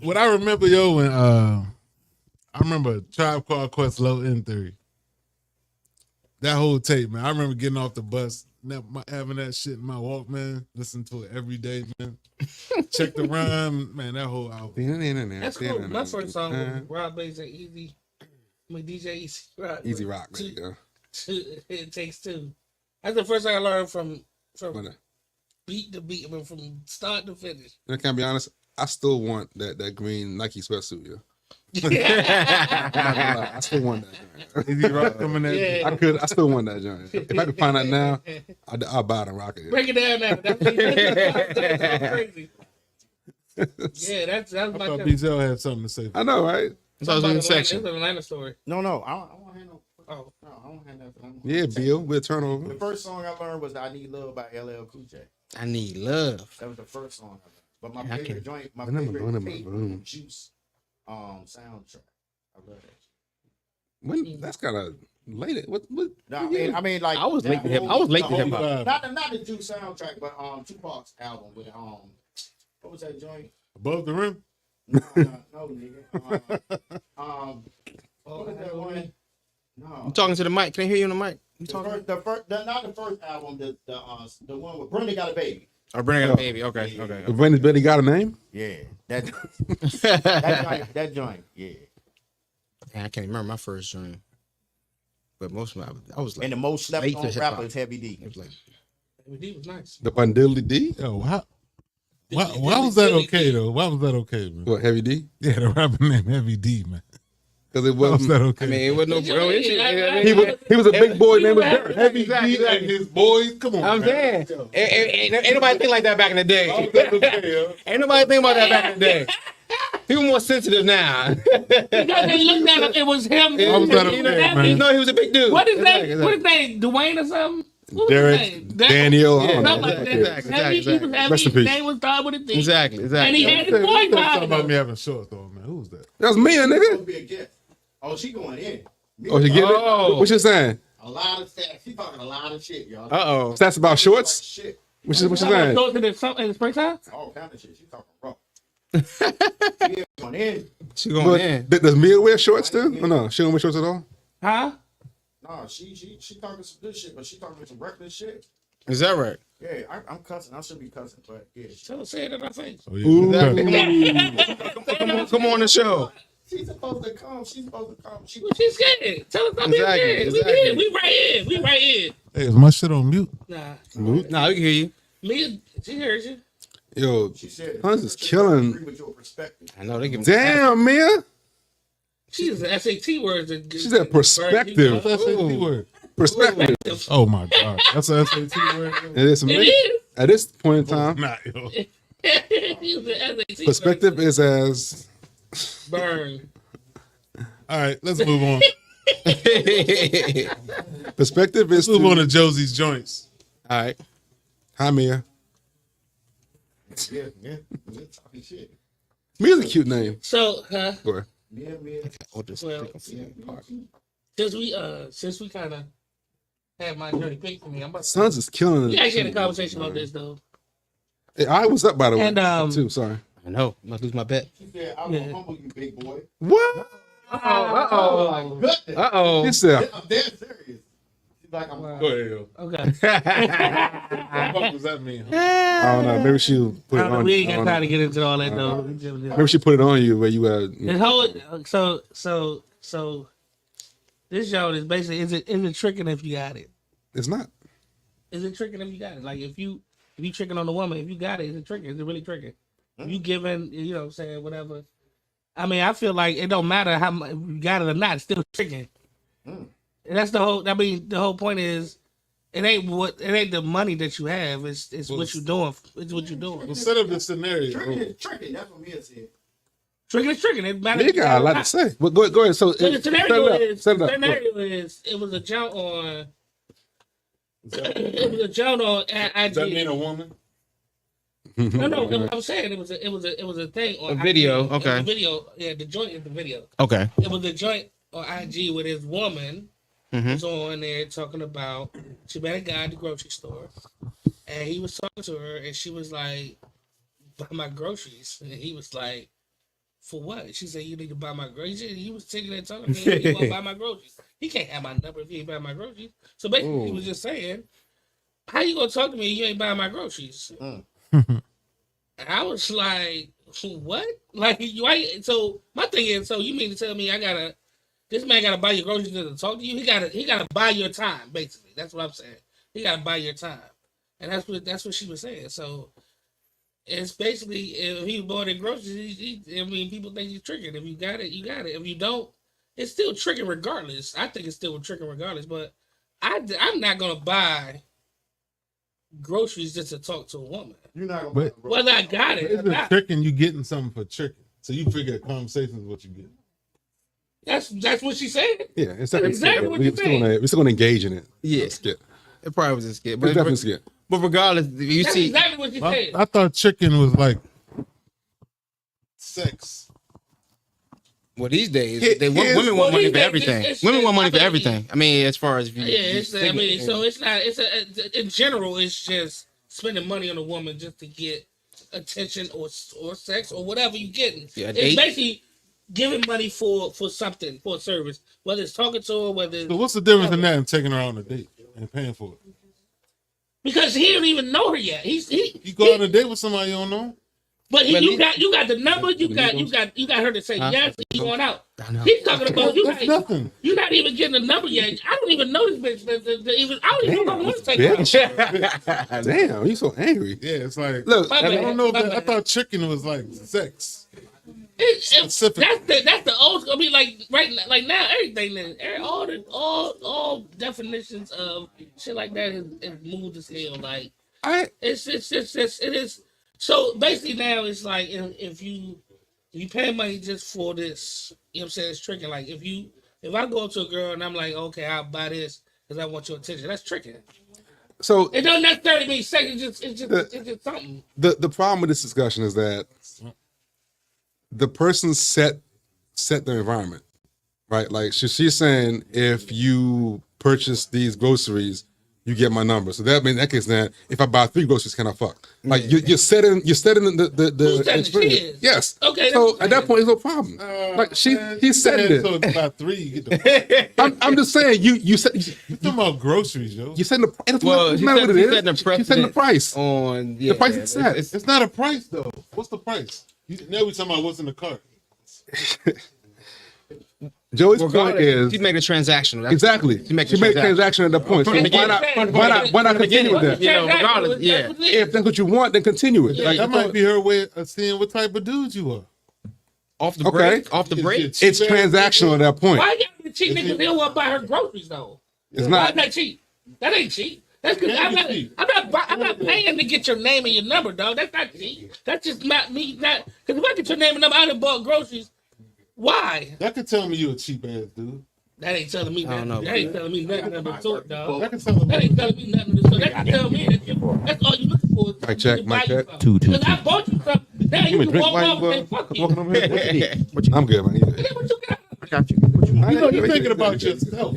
what I remember, yo, when I remember Tribe Called Quest Low End Theory. That whole tape, man. I remember getting off the bus, having that shit in my Walkman, listening to it every day, man. Check the rhyme, man. That whole album. That's cool. My first song was Rob Bass and DJ Easy Rock. Easy Rock. Right, yeah. It takes two. That's the first thing I learned from But, beat to beat, I mean, from start to finish. I can't be honest. I still want that green Nike sweatsuit, yo. I still want that joint. Easy Rock coming in. Yeah. I still want that joint. If I could find that now, I'll buy it and rock it. Break it down now. That's crazy. Yeah, that's I my thought Bizel had something to say. I know, right? So I was in the It's section. an Atlanta story. No, I don't have no. Oh, No, I don't have nothing. Yeah, Bill. We'll turn The over. first song I learned was "I Need Love" by LL Cool J. I need love. That was the first song I learned. But my Yeah, I favorite can- joint, my I never favorite learned about tape, Boom. Juice soundtrack. I love that. When that's kind of late. What? No, I mean, like I was late to that hip. I was late the to hip whole- hop. Not the Juice soundtrack, but Tupac's album with what was that joint? Above the rim? No, nigga. What was that one? No. You talking to the mic? Can I hear you on the mic? You The talking? first, not the first album, the one with Brenda Got a Baby. Or bring it up, baby. Okay, okay. If Brandon's Betty got a name? Yeah, that that joint. Yeah, I can't remember my first joint, but most of my I was like, and the most slept late on to hip-hop. rapper is Heavy D. It was like, D was nice. The Bundilly D? Yo, why was that okay, though? Why was that okay, man? What, Heavy D? Yeah, the rapper named Heavy D, man. Because it Why was wasn't. that okay? I mean, it wasn't no issue. He was a big boy named Dirt. Heavy D and his boys. Come on, I'm man. saying, ain't nobody think like that back in the Why day. was that okay, yo? Ain't nobody think about that back in the day. People more sensitive now. Because they looked at him, it was him. Why was that okay, You know, man? you know he was a big dude. What is Exactly, that? What is that? Dwayne or something? What was his Derek, name? Daniel. I don't know. Something like that. Exactly, Heavy, exactly, he was heavy. Rest in His peace. name was started with a D. Exactly, And he had his boy Talking behind about him. me having shorts, though, man. Who was that? That was me, Supposed nigga. to be a gift. Oh, she going in. Oh, she get Oh. it? What you saying? A lot of stats. She talking a lot of shit, y'all. Uh-oh. Stats about Like shorts? shit. What you saying? Those in the springtime? All kind of shit. She talking rough. She going in. She going But in. does Mia wear shorts too? Or no? She don't wear shorts at all? Huh? No, she talking some good shit, but she talking some reckless shit. Is that right? Yeah, I'm cussing. I should be cussing, but yeah. Tell her say it in her face. Oh, yeah. Exactly. Come on the show. She's supposed to come. She's supposed to come. She She's scared. Tell her stop being Exactly, scared. exactly. We here. We right here. We right here. Hey, is my shit on mute? Nah. Nah, we can hear you. Mia, she heard you. Yo, She said, Hans is killing. agree with your perspective. I know they give Damn, Mia. She is an SAT word. She said perspective. That's an SAT word. Perspective. Oh, my God. That's an SAT word? It is It amazing. is. At this point in time, Nah, yo. She was an SAT perspective is as Burn. All right, let's move on. perspective is Let's move on to. to Josie's joints. All right. Hi, Mia. Yeah. Talking shit. Mia's a cute name. So, huh? Go ahead. Yeah. Well, since we kind of had my dirty pick for me, I'm about to. Sons is killing We it. actually had a conversation about this though. Hey, I was up by the way. And, too. Sorry. I know. I must lose my bet. She said, "I'm gonna humble you, big boy." What? Uh-oh. Goodness. Uh-oh. He said, I'm dead serious. She's like, "I'm." Go ahead, yo. Okay. What the fuck does that mean? I don't know. Maybe she put it on. We ain't I got don't time know. to get into all that though. Maybe she put it on you where you had. The whole so this show is basically is it tricking if you got it? It's not. Is it tricking if you got it? Like if you tricking on the woman, if you got it, is it tricking? Is it really tricking? If you giving, you know what I'm saying, whatever. I mean, I feel like it don't matter how much you got it or not, it's still tricking. And that's the whole. I mean, the whole point is, it ain't the money that you have. It's what you doing. It's what you doing. Well, set up the scenario. Tricking. That's what Mia said. Tricking is tricking. It matters. You got a lot to say. But go ahead. So, So the scenario set it up. it was a jump on. It was a jump on IG. Does that mean a woman? No. I'm saying it was a thing on A video, IG. okay. It was a video. Yeah, the joint is the video. Okay. It was a joint on IG with his woman. Mhm. Was on there talking about she met a guy at the grocery store, and he was talking to her, and she was like, "Buy my groceries," and he was like, "For what?" She said, "You need to buy my groceries." And he was sitting there talking to me, "You want to buy my groceries?" He can't have my number if he ain't buy my groceries. So basically, he was just saying, "How you gonna talk to me if you ain't buying my groceries?" And I was like, "What?" Like you ain't. So my thing is, so you mean to tell me this man gotta buy your groceries to talk to you? He gotta buy your time, basically. That's what I'm saying. He gotta buy your time, and that's what she was saying. So it's basically if he bought the groceries, I mean, people think he's tricking. If you got it, you got it. If you don't, it's still tricking regardless. I think it's still tricking regardless. But I'm not gonna buy groceries just to talk to a woman. You're not gonna. But- Whether I got it or It's been not. tricking. You getting something for tricking. So you figure conversation is what you get. That's what she said. Yeah, it's That's exactly what you're saying. We're still gonna engage in it. Yeah. It's skit. It probably was a skit. It's But, definitely a skit. but regardless, if you That's see, exactly what she said. I thought tricking was like sex. well, these days, Here- women here's- want Well, money these for days, everything. it's- Women want money I for mean- everything. I mean, as far as if you, Yeah, you it's. I think mean, it- so it's not. In general, it's just spending money on a woman just to get attention or sex or whatever you getting. Yeah, a It's date. basically giving money for something, for a service, whether it's talking to her, whether So it's, what's the difference in that and taking her on a date and paying for it? because he don't even know her yet. You go on a date with somebody you don't know. But Well, you got the number. You got her to say Huh? yes. He going out. I know. He's talking about you. That's nothing. You're not even getting a number yet. I don't even know this bitch. I don't even know what to take her. Damn, you so angry. Yeah, it's like Look, My I bad. don't know. If My that, I bad. thought tricking was like sex. Specific. That's the old school. I mean, like now everything, all definitions of shit like that is moved to scale. Like it's just it is. So basically now it's like if you pay money just for this, you know what I'm saying, it's tricking. Like if I go up to a girl and I'm like, okay, I'll buy this because I want your attention, that's tricking. So It doesn't necessarily mean sex. It's just something. the problem with this discussion is that the person set the environment, right? Like she's saying, if you purchase these groceries, you get my number. So that means in that case, then if I buy 3 groceries, can I fuck? Like you're setting the Who said experience. she is? Yes. Okay, So that's at that fine. point, it's no problem. Like he's setting it. So it's about 3. You get the. I'm just saying you set. You talking about groceries, yo? You setting the. It doesn't Well, matter what it is. setting the She's setting the precedent price. on yeah, The price is set. It's not a price though. What's the price? Now we talking about what's in the cart. Joey's point regardless, is she made a transaction. That's- exactly. She made She made a transaction at that point. So From the why not continue with that? You know, regardless, yeah. If that's what you want, then continue it. Like, That might be her way of seeing what type of dude you are. Off the Okay. break. Off the Is break. it it's cheap ass transactional at that point. Why you gotta cheat niggas? They don't want to buy her groceries though. It's Why not. is that cheap? That ain't cheap. That's because I'm not paying to get your name and your number, dog. That's not cheap. That's just not me. Not because if I get your name and number, I done bought groceries. Why? That could tell me you a cheap ass dude. That ain't telling me I don't nothing. know. That ain't telling me nothing of the sort, dog. I can tell him. That ain't telling me nothing of the sort. That can tell me that that's all you looking for. Mic check, mic check. Because I bought you something. Now you can walk off and say, fuck you. Walking over here. I'm good, man. Look at what you got. I got you. What you want? You know, you're thinking about yourself.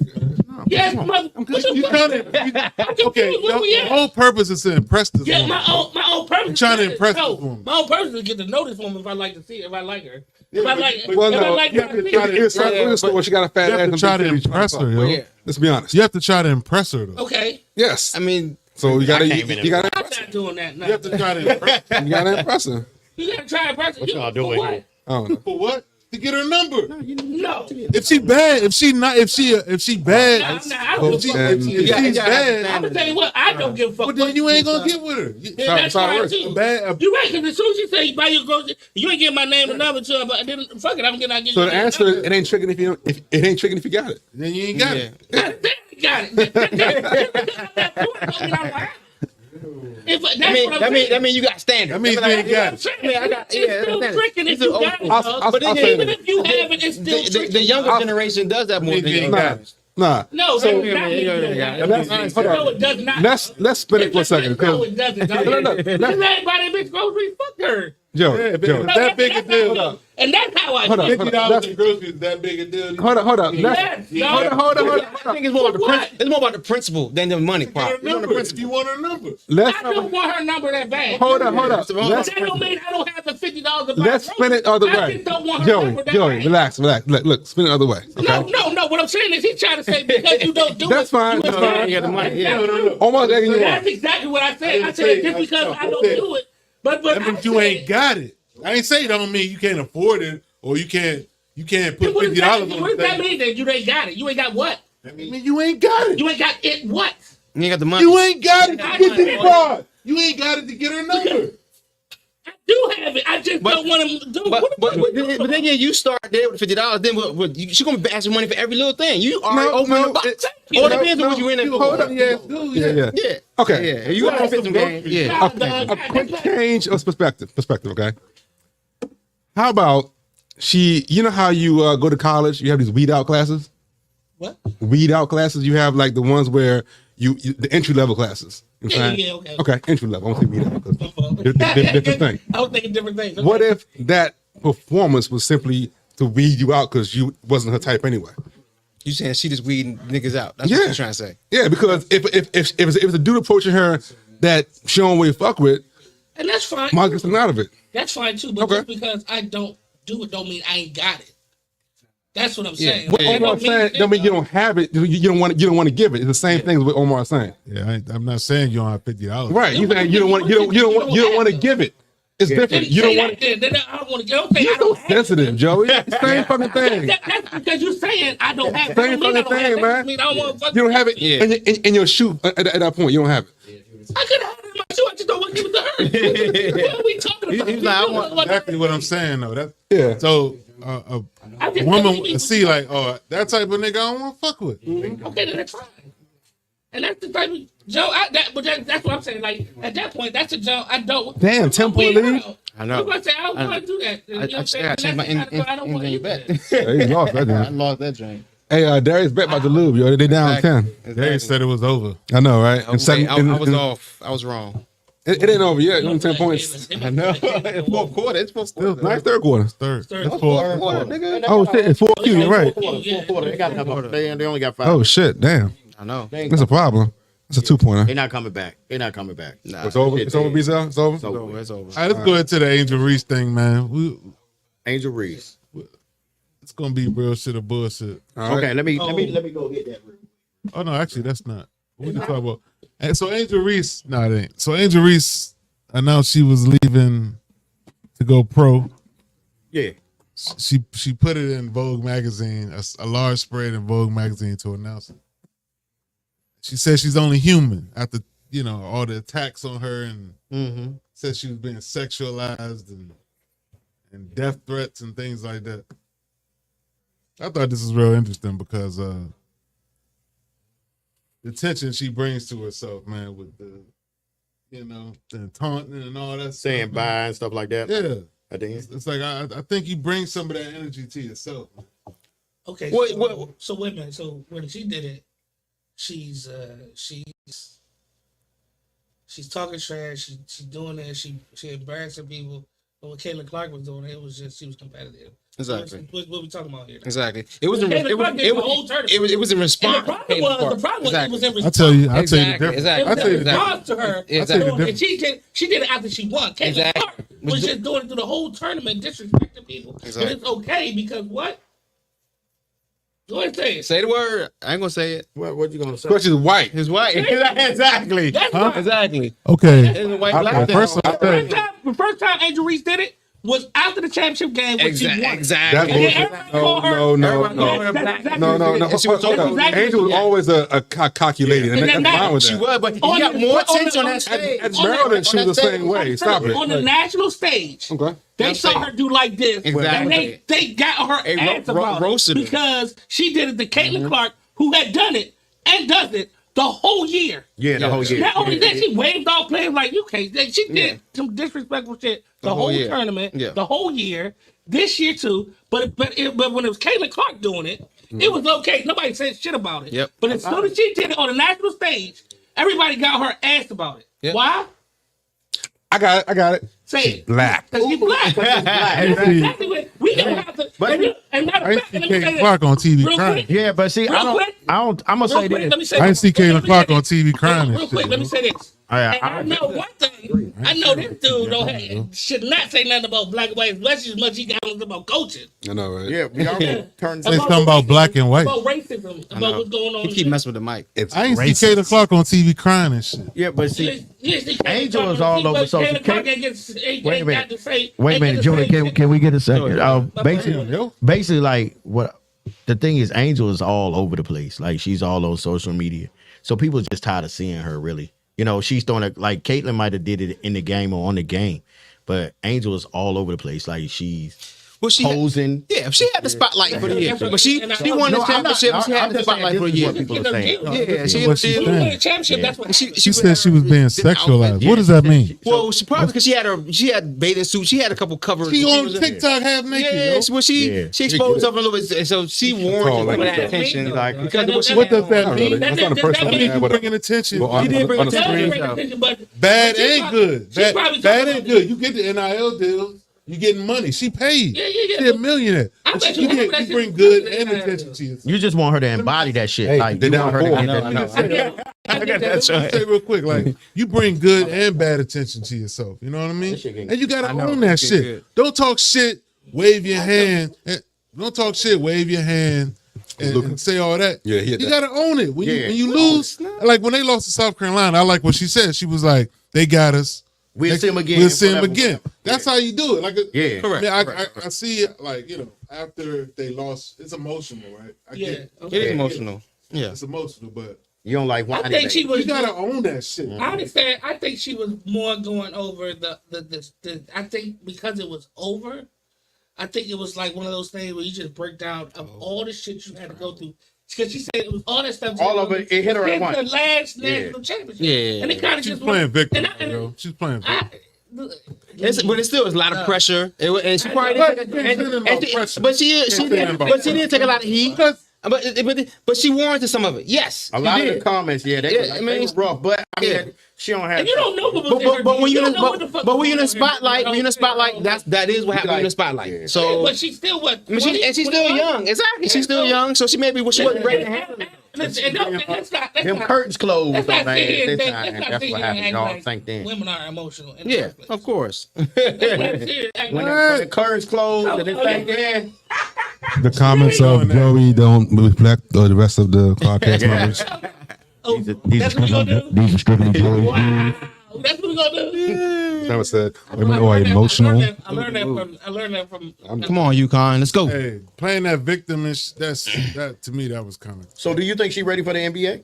Yes, mother. What you got? Okay, the whole purpose is to impress this Yeah, woman. my own purpose. I'm trying to impress no, this woman. My own purpose is to get to know this woman if I like to see her, if I like her. If I like her. Well, if I no, like you her, have to I try see to- her. Here's the store. She got a fat You ass. have to and try to big titties. impress her, yo. Yeah. Let's be honest. You have to try to impress her, though. Okay. Yes. I mean, So you gotta, I came in you gotta, I'm not doing that. No. You have to try to impress her. you gotta impress her. You gotta try and press it. What y'all doing For what? here? I don't know. For what? To get her number. No. If she bad, if she bad, I'm not. I don't if give a fuck. if You gotta she's bad, I'm gonna tell you what. I don't give a fuck. well, then you ain't gonna get with her. Yeah, that's Sorry, fine sorry. too. Bad. You right? Because as soon as you say you buy your groceries, you ain't get my name and number to her. But then fuck it, I'm gonna get. So the answer is, it ain't tricking if you if it ain't tricking if you got it. Then you ain't got it. Got it. If that's I mean, what I'm that saying. mean you got standards. That means you ain't got it. I mean, I got- yeah, It's still that's- tricking if you got it, I'll- dog. But then I'll say Even this. if you have it, it's still tricking. The younger generation does that more than Means you ain't the got it. Nah. No, So- that's not me. Hold on. No, it does not. Let's spin it for a second. No, 'Cause- it doesn't. No, You ain't buy that bitch groceries. Fuck her. Joe, Yeah, Joe. but that big a deal. No, and that's how I Hold on, feel. hold $50 in groceries is that big a deal. Hold on. Yes, Hold on. I think it's more about the What? it's more about the principle than the money Get part. her number. If you want her number. Let's I don't want her number that bad. hold on. Let's- That don't mean I don't have the $50 to buy Let's groceries. spin it other I way. just don't want her number that Joey, bad. relax. Look, spin it the other way. Okay. No. What I'm saying is he's trying to say because you don't do That's it. fine, you that's expect- fine. You got the money, yeah. No. Almost egging you That's on. exactly what I said. I didn't said say- just because I don't said- do it. But That I means you said- ain't got it. I ain't say don't mean you can't afford it or you can't put What does that $50 mean? on What the does that thing. mean that you ain't got it? You ain't got what? I mean you ain't got it. You ain't got it what? You ain't got the money. You ain't got it to I get got this it. card. You ain't got it to get her number. I do have it. I just don't want him to do it. But then you start there with $50. Then she gonna be asking money for every little thing. You already open the box. All depends on what you in there for. Hold up. Yeah. Yeah. Okay. Yeah. You gotta fit some game. Yeah. A quick change of perspective. Okay. How about you know how you go to college, you have these weed out classes? What? Weed out classes, you have like the ones where you the entry level classes. You know what I'm saying? Okay. Okay, entry level. I won't say weed out because they're different thing. I was thinking different things. Okay. What if that performance was simply to weed you out because you wasn't her type anyway? You saying she just weeding niggas out? That's Yeah. what you're trying to say. Yeah, because if it's a dude approaching her that she don't really fuck with, And that's fine. might get something out of it. That's fine too. But Okay. just because I don't do it don't mean I ain't got it. That's what I'm Yeah. saying. What That Omar saying don't mean you don't have it. You don't want to give it. It's the same thing as what Omar is saying. Yeah, I'm not saying you don't have $50. Right? You saying you don't want to give it. It's different. You don't want. Then I don't want to. Don't say I You're so don't have it. sensitive, Joey. It's the same fucking thing. That's because you're saying I don't have it. Same That don't mean I fucking don't have thing, it. man. That mean I don't want to fuck. You don't have it Yeah. in your shoe at that point. You don't have it. I could have had it in my shoe. I just don't want to give it to her. What are we talking about? He's like, I want- Exactly what I'm saying though. That Yeah. so I a just woman don't see like, oh, that type of nigga I don't want to fuck with. Okay, then that's fine. And that's the type of Joe. That's what I'm saying. Like at that point, that's a Joe. I don't. Damn, 10-point lead. I know. I'm gonna say I don't want to do that. You know what I'm saying? I changed my I don't want to in do bet. that. Yeah, he lost that. I Dude. lost that drink. Hey, Darius bet about to lose, yo. They down 10. They said it was over. I know, right? I was off. I was wrong. It ain't over yet. Only 10 points. I know. It's fourth quarter. It's fourth quarter. Nice third quarter. Third. Third. That's four. Quarter, nigga. Oh shit, it's 4Q. You're right. They got enough. They only got 5. Oh shit, damn. I know. That's a problem. It's a 2-pointer. They're not coming back. They're not coming back. Nah, It's over. It's over, Bizel. It's over. It's over. It's over. All right, let's go into the Angel Reese thing, man. Angel Reese. It's gonna be real shit or bullshit. All right. Okay, let me go get that. Oh no, actually that's not. We can talk about. And so Angel Reese, no, it ain't. So Angel Reese announced she was leaving to go pro. Yeah. She put it in Vogue magazine, a large spread in Vogue magazine to announce it. She said she's only human after all the attacks on her and said she was being sexualized and death threats and things like that. I thought this was real interesting because the attention she brings to herself, man, with the taunting and all that Saying stuff, bye and stuff like that. man. Yeah. At the end. It's like I think you bring some of that energy to yourself. Okay. So wait a minute. So when she did it, she's talking trash. She's doing it. She embarrassing people. But when Caitlin Clark was doing it, it was just she was competitive. Exactly. What we talking about here? Exactly. It was in response. The problem was it was in response. I'll tell you the Exactly. difference. It I'll was tell you in the difference. response to her. Exactly. And she did it after she won. Caitlin Exactly. Clark was just doing it through the whole tournament, disrespecting people. Exactly. But it's okay because what? Go ahead and say it. Say the word. I ain't gonna say it. What you gonna say? Because she's white. His wife. Exactly. That's right. Exactly. Okay. It's a white black thing. First of all, The first time Angel Reese did it was after the championship game when she won. Exactly. That's And then bullshit. everybody called her. No. And she was Hold on. exactly- Angel was always a cocky lady, and And that's fine with She that. was, but he On got the- more on attention the- on that stage. At Maryland, she was the same way. Stop it. On the national stage, Okay. they saw her do like this, Exactly. and they got her They ass about roasted it her. because she did it to Caitlin Clark, who had done it and does it the whole year. Yeah, the whole year. Not only that, she waved off players like you can't. She did some disrespectful shit the whole year. tournament, Yeah. the whole year. This year too, but when it was Caitlin Clark doing it, it was okay. Nobody said shit about it. Yep. But as soon as she did it on the national stage, everybody got her ass about it. Yep. Why? I got it. Say it. Black. Because she's black. That's exactly what we don't have to. And matter I of ain't fact, see let me say Caitlin this. Clark on TV Real crying. quick. Yeah, but see, Real quick. I'm gonna say Real quick, this. let me say I didn't this. see Caitlin Let me Clark say on this. TV crying and Real shit. quick, let me say this. Yeah, And I know one thing. I know this dude should not say nothing about black and white, especially as much as he got on about coaching. I know, right? Yeah, we all turn. Say something about black and white. About racism, about what's going on. He keep messing with the mic. It's I ain't see Caitlin Clark on TV crying and shit. Yeah, but see, Angel is is all over social. Wait a minute, Junior. Can we get a second? Basically, like what the thing is, Angel is all over the place. Like she's all on social media, so people just tired of seeing her. Really, you know, she's throwing it like Caitlin might have did it in the game or on the game, but Angel is all over the place. Like she's posing. She had the spotlight for the year, but she won the championship. She had the spotlight for the year. People are saying. Yeah, she What she did. When you win saying? a championship, that's what happened. She said she was being sexualized. What does that mean? Well, she probably because she had bathing suit. She had a couple covers. She on was- TikTok half naked. Yeah, yo. well, she exposed herself a little bit, and so she warranted some of that attention. Exactly. Because of what she What does that Not mean? really. That's not a personal That thing. means But Bringing attention. Well, He did bring on the attention. screen. Bad She and probably- good. she probably Bad talking and good. You get the NIL deals. You getting money. She paid. Yeah. She a millionaire. I But bet you you have that you bring shit. good and attention to yourself. You just want her to embody that shit. Hey, Like they're you down want her to four. get I that. know. I got Let's say real quick, like you bring good and bad attention to yourself. You know what I mean? And you gotta own that shit. good. Don't talk shit. Wave your hand. Don't talk shit. Wave your hand. And say all that. Yeah, he had you that. gotta own it. When Yeah. you lose, like when they lost to South Carolina, I like what she said. She was like, "They got us. We'll see him again. We'll see him Whatever. again." That's how you do it. Like, Yeah. Correct. I mean, I see it like after they lost, it's emotional, right? I Yeah. get It is emotional. Yeah. it's emotional, but You don't like I whining. think she was. you gotta own that shit. I understand. I think she was more going over the I think because it was over, I think it was like one of those things where you just break down of all the shit you had to go through. Because she said it was all that stuff. All of it, it hit her at Since once. the last national championship. Yeah. And it kind of She's just playing victim, and yo. She's playing victim. But it still is a lot of pressure. And she probably but she didn't take a lot of heat. But she warranted some of it. Yes, A she lot did. of the comments, yeah, they, Yeah, they I mean, were rough, but I mean, yeah. she don't have. And you don't know what was in her But when you you're don't know what the fuck but when was you're in the going on. spotlight, when you're in the spotlight, that is what happened in the spotlight. Yeah. So But she's still what? I mean, she's still 21? young. Exactly, she's still young. So she maybe she wasn't ready to handle it. Listen, that's not. Them curtains closed Let's on not their sit here ass and this think- time. let's not That's sit what here and happened. act Y'all like think then. women are emotional. In the Yeah, first place. of course. Let's not sit here and act When like- the curtains closed and this thing there, The comments of Joey don't reflect the rest of the podcast members. Oh, these that's what we gonna do? these are strictly Wow, that's what we gonna do. Never said women are emotional. I learned that from. Come on, UConn, let's go. Hey, playing that victim is that to me that was coming. So do you think she ready for the NBA?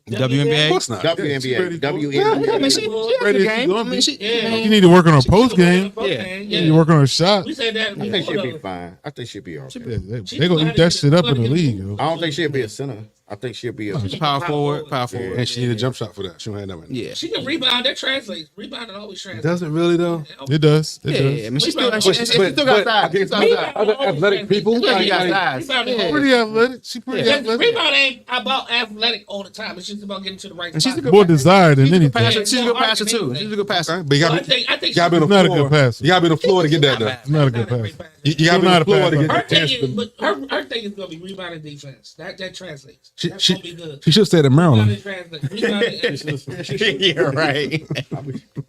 Of WNBA. course not. she's WNBA. ready for it. I mean, WNBA. she has Ready the as she game. gonna I mean, be. she, Yeah. You need to work on her post game. Yeah. You need to work on her shot. We said that. I think she'll be fine. I think she'll be okay. They gonna eat that shit up in the league, yo. I don't think she'll be a center. I think she'll be a Power forward. And she need a jump shot for that. She don't have that right now. Yeah. She can rebound. That translates. Rebounding always translates. Does it really though? It does. It Yeah, does. I mean, she still, But- she still got size. She still got size. Other athletic people. Yeah, she got like, size. Rebounding Yeah. Pretty athletic. She pretty The athletic. rebound ain't about athletic all the time. It's just about getting to the right And she's a spot. good More desired than She's a good anything. passer. She's a good passer too. She's a good passer. okay, but you I gotta, think you she's gotta be on the Not a floor. good passer. You gotta be on the floor to get that though. Not a good passer. You gotta be on Not the a floor to passer. get Her the thing chance. is, but her thing is gonna be rebounding defense. That translates. She, That's she, gonna be good. she should stay at Maryland. Yeah, right.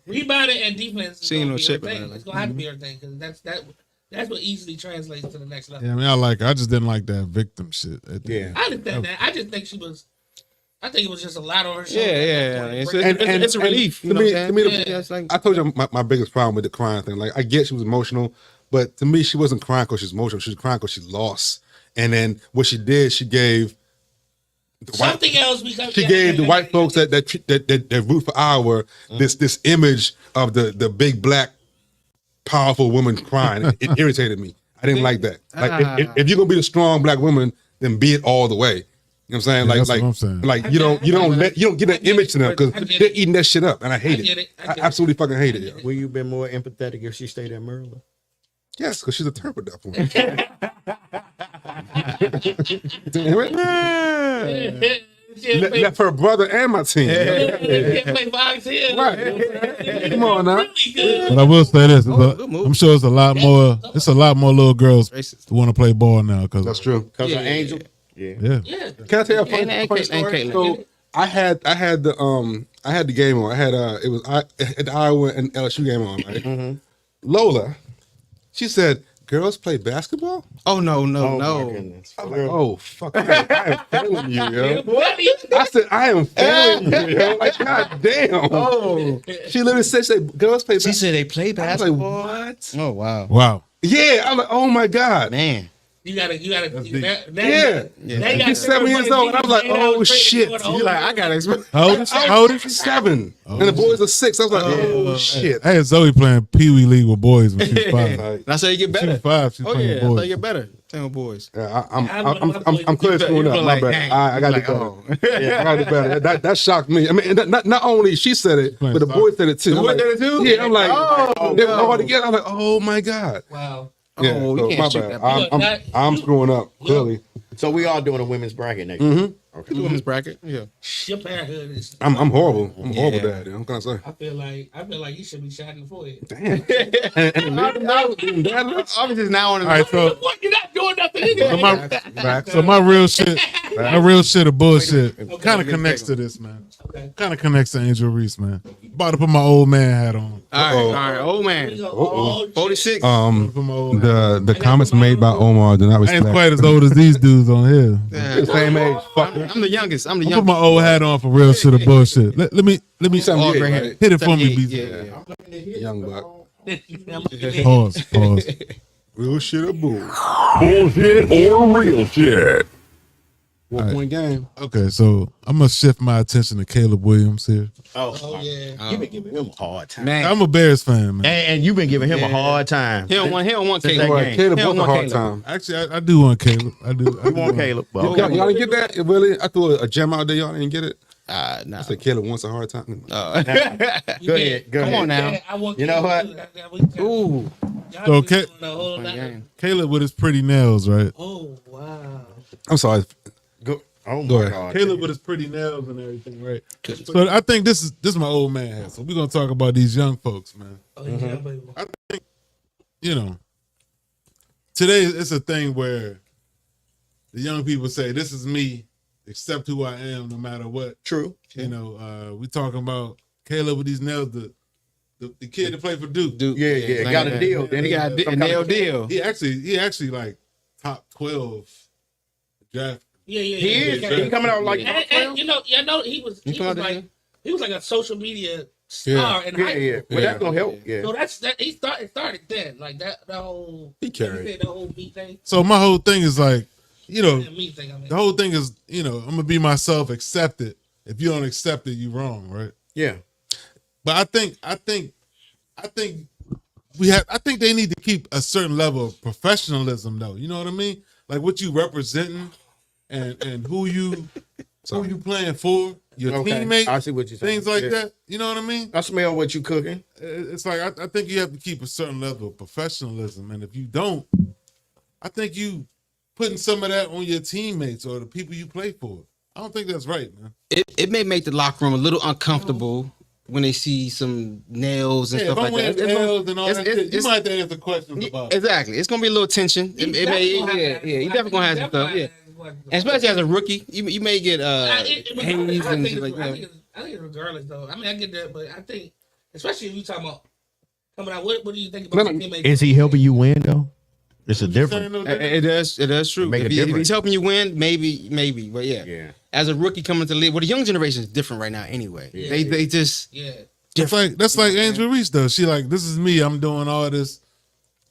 Rebounding and defense is She ain't gonna no be her shit, thing. man. It's gonna have to be her thing because that's what easily translates to the next level. Yeah, I mean, I like her. I just didn't like that victim shit. Yeah. I understand that. I just think she was. I think it was just a lot on her shoulder. Yeah. It's And- a relief. and You know to what me- I'm to me, saying? the- Yeah, it's like I told you my biggest problem with the crying thing. Like, I get she was emotional, but to me, she wasn't crying because she's emotional. She was crying because she lost. And then what she did, she gave the white, Something else because she gave the white folks that root for our this image of the big black powerful woman crying. It irritated me. I didn't like that. Like, if you're gonna be the strong black woman, then be it all the way. You know what I'm saying? Yeah, Like, that's what I'm saying. like you don't get an image to them because they're eating that shit up, and I hate I get it. it. I I get it. absolutely fucking hate it. Yo. Will you been more empathetic if she stayed at Maryland? Yes, because she's a turp at that point. Damn it. Left her brother and my team. Play Fox Hill. Right. Come on now. Really good. But I will say this: good move. I'm sure it's a lot more. It's a lot more little girls who want to play ball now. Cause That's true. Because of Angel? Yeah. yeah, Yeah. Can I tell you a funny, And funny Caitlin, story? and So I had the game on. I had the Iowa and LSU game on, right? Lola, she said, "Girls play basketball." oh no. My goodness. I'm like, "Oh fuck, I am failing you, yo." What are you I said, "I am failing you, yo." Like, god damn. Oh, she literally said, "Girls play She basketball." said they play I was basketball. like, "What?" Oh wow. wow. Yeah, I'm like, "Oh my god." Man. You gotta. Yeah. Now you He's 7 years old, and I was like, "Oh shit." You like I gotta explain. How old is she? How old is she? 7, and the boys are 6. I was like, "Oh shit." I had Zoe playing Pee Wee League with boys when she was 5. Like, That's how you get She better. was 5. She's Oh playing yeah, with that's how boys. you get better. Playing with boys. yeah, I'm I'm clear screwing up. My bad. I got to get better. Yeah, I got to get better. That shocked me. I mean, not only she said it, but the boys said it too. The boys said it too? Yeah, I'm like, Oh, they were all no. together. I'm like, oh my god. Wow. Yeah, Oh, so you can't my shoot bad. that. I'm screwing up clearly. So we are doing a women's bracket next year. Okay. The women's bracket. Yeah. Your parenthood is. I'm horrible. I'm horrible dad. You know, what can I say? I feel like you should be shot in the forehead. Damn. and I'm just now on. All right, so What? You're not doing nothing anyway. so my real shit of bullshit kind of connects to this, man. Okay. Kind of connects to Angel Reese, man. About to put my old man hat on. All right, old man. Oh, 46. Put my old the comments made by Omar do not I ain't reflect. quite as old as these dudes on here. Yeah. Same age. Fucker. I'm the youngest. I'm the I'll put youngest. my old hat on for real shit of bullshit. Let me All gray right. hair. hit it for me, 78, BZ. yeah. Young buck. Pause. Real shit or bull. Bullshit or real shit? 4-point game. Okay, so I'm gonna shift my attention to Caleb Williams here. Oh yeah. You've been giving him a hard time. Man, I'm a Bears fan, man. And you've been giving him a hard time. he don't want Since Caleb. that game. Caleb He don't was a want hard Caleb. time. Actually, I do want Caleb. I do. We want Caleb. But Y'all didn't get that? Really? I threw a gem out there. Y'all didn't get it? Nah. I said Caleb wants a hard time. Go ahead. Go Come ahead. on now. I want You know what? Ooh. So, okay. Game. Caleb with his pretty nails, right? Oh wow. I'm sorry. Go. Oh Go my ahead. God. Caleb with his pretty nails and everything, right? So I think this is my old man hat. So we're gonna talk about these young folks, man. Oh yeah, baby. You know, today it's a thing where the young people say, "This is me, accept who I am, no matter what." True. You know, we talking about Caleb with these nails, the kid that played for Duke. Yeah. Got a deal. Then He got a nail deal. He actually like top 12 draft. Yeah. He is. He coming out like And he was come out there? like a social media star in high school. But that's gonna help. Yeah. So that he started then, like that whole He carried. the whole meat thing. So my whole thing is like, you know, The meat thing. I mean, the whole thing is, you know, I'm gonna be myself, accept it. If you don't accept it, you wrong, right? Yeah. But I think I think they need to keep a certain level of professionalism though. You know what I mean? Like what you representing and who you So who you playing for, your Okay, teammates, I see what you're saying. things like Yeah. that. You know what I mean? I smell what you cooking. It's like I think you have to keep a certain level of professionalism, and if you don't, I think you putting some of that on your teammates or the people you play for. I don't think that's right, man. It may make the locker room a little uncomfortable when they see some nails and Yeah, stuff if I'm like that. wearing nails and all it's- that shit, you it's- might have to answer questions about it. Exactly. It's gonna be a little tension. It may, you definitely gonna have some stuff. Yeah, and especially as a rookie, you may get hazed and shit like that. I think regardless though. I mean, I get that, but I think, especially if you talking about coming out, what do you think about your teammates? Is he helping you win though? It's a difference. It does true. Make a If difference. he's helping you win, maybe, but yeah. Yeah. As a rookie coming to the league, well, the young generation is different right now anyway. They just That's like Angel Reese though. She like, this is me. I'm doing all this.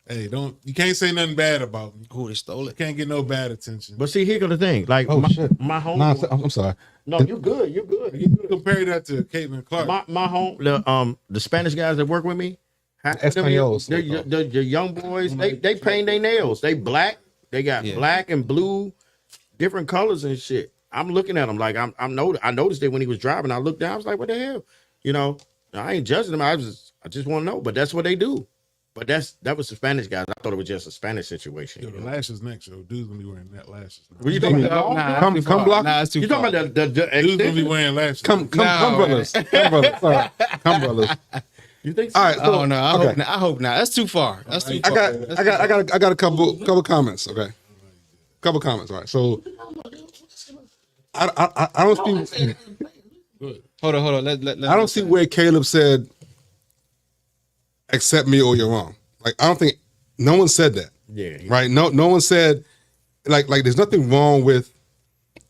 Hey, you can't say nothing bad about me. they stole it. Can't get no bad attention. But see, here's the thing. Like, my home. Nah, I'm sorry. No, you're good. You're good. You compare that to Caitlin Clark. My home. The Spanish guys that work with me. Españols. The young boys. They paint their nails. They black. They got black and blue, different colors and shit. I'm looking at him like I noticed it when he was driving. I looked down. I was like, what the hell? You know, I ain't judging them. I just want to know. But that's what they do. But that was the Spanish guys. I thought it was just a Spanish situation. Yo, the lashes next, yo. Dude's gonna be wearing that lashes. What you talking about? Come block. Nah, it's too You far. talking about the Dude's gonna be wearing lashes. Come brothers. Come brothers. Sorry. Come brothers. You think so? All right. So, Oh no, I okay. hope not. I hope not. That's too far. That's too I far. got a couple comments. Okay. Couple comments. All right. So I don't see. Hold on. Let I don't see where Caleb said, "Accept me or you're wrong." Like I don't think no one said that. Yeah. Right. No one said like there's nothing wrong with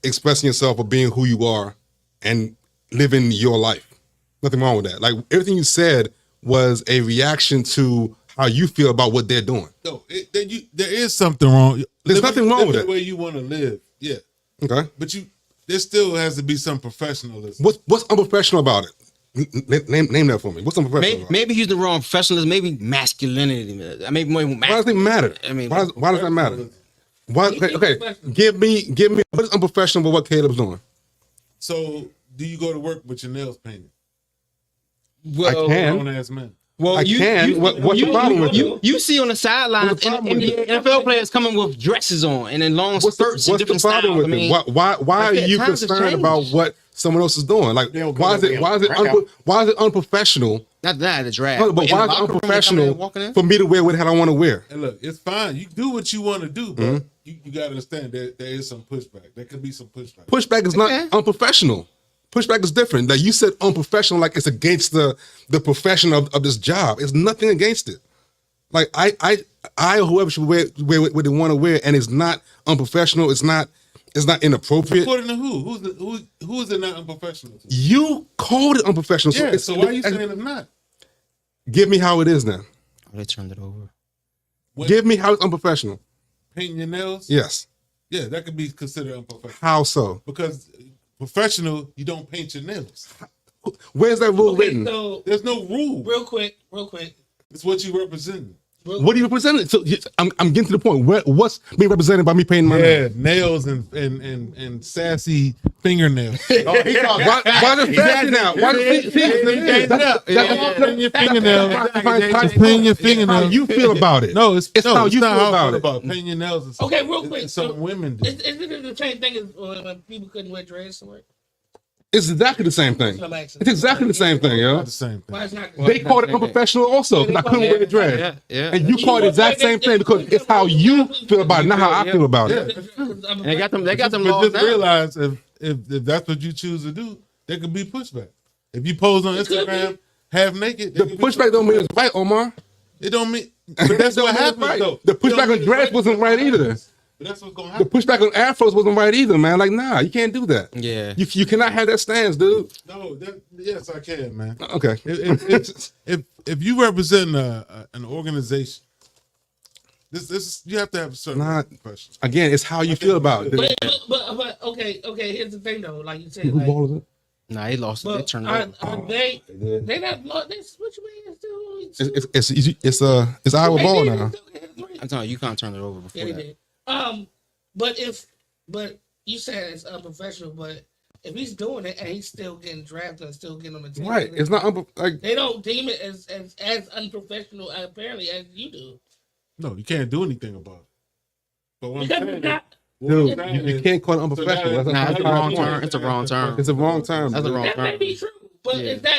expressing yourself or being who you are and living your life. Nothing wrong with that. Like everything you said was a reaction to how you feel about what they're doing. No, there is something wrong. There's nothing wrong with the it. way you want to live. Yeah. Okay. But there still has to be some professionalism. What's unprofessional about it? Name that for me. What's unprofessional? about it? Maybe he's the wrong professionalism. Maybe masculinity. Maybe more. Why does it matter? I mean, why does that matter? Why? Okay. Give me. What is unprofessional about what Caleb's doing? So, do you go to work with your nails painted? well, I can. Grown ass men. Well, I can. What's the problem with it? You see on the sidelines, What's the problem with it? NFL players coming with dresses on and then long What's skirts and the different problem styles. with I mean, it? Why are okay, you times have concerned changed. about what someone else is doing? Like, don't why is go it there why is it and crack out. why is it unprofessional? not that the draft, No, but in why the is it locker room, they coming in unprofessional walking in? for me to wear what the hell I want to wear? And look, it's fine. You do what you want to do, but you got to understand that there is some pushback. There could be some pushback. Pushback is Okay. not unprofessional. Pushback is different. Like you said, unprofessional, like it's against the profession of this job. It's nothing against it. Like I whoever should wear what they want to wear, and it's not unprofessional. It's not inappropriate. According to who? Who is it not unprofessional to? You called it unprofessional. Yeah, it's- so why are you saying it's not? Give me how it is then. Oh, they turned it over. Give me how it's unprofessional. Painting your nails? Yes. Yeah, that could be considered unprofessional. How so? Because professional, you don't paint your nails. Where's that rule Okay, written? so There's no rule. real quick. It's what you represent. What are you representing? So I'm getting to the point. What's being represented by me painting my nails? Yeah, nails and sassy fingernails. Why the fancy now? Why the Paint your fingernails. Just paint your How fingernails. you feel about it? No, it's how you not feel how I about it. painting your nails. Is Okay, real quick. It's something women do. Is it the same thing as when people couldn't wear dreads to work? It's exactly the same thing. It's exactly the same thing, yo. Not the same thing. Why it's not? They called it unprofessional also because I couldn't wear the dread. Yeah. And you called it the exact same thing because it's how you feel about it, not how I feel about it. And they got them. They got them But laws just now. realize if that's what you choose to do, there could be pushback. If you pose on Instagram half naked, The pushback don't mean it's right, Omar. It don't mean. But that's what happens Right. though. The pushback on dreads wasn't right either. But that's what's gonna The happen. pushback on afros wasn't right either, man. Like, nah, you can't do that. Yeah. You cannot have that stance, dude. No, yes, I can, man. Okay. If you represent an organization, this is, you have to have a certain Nah. profession. Again, it's how you feel about it. But okay. Here's the thing though. Like you said, Who like, ball is it? Nah, they lost. They but turned are, it are over. they? did. They not. They switch me. It's Iowa ball now. I'm telling you, you can't turn it over before Yeah, they that. did. But you said it's unprofessional, but if he's doing it and he's still getting drafted and still getting on the team, Right. It's not like they don't deem it as unprofessional apparently as you do. No, you can't do anything about it. But what I'm Because saying it's not. dude, you can't call it unprofessional. Nah, it's the wrong term. It's a wrong term. It's a wrong term. That's a wrong That may term. be true, but Yeah. is that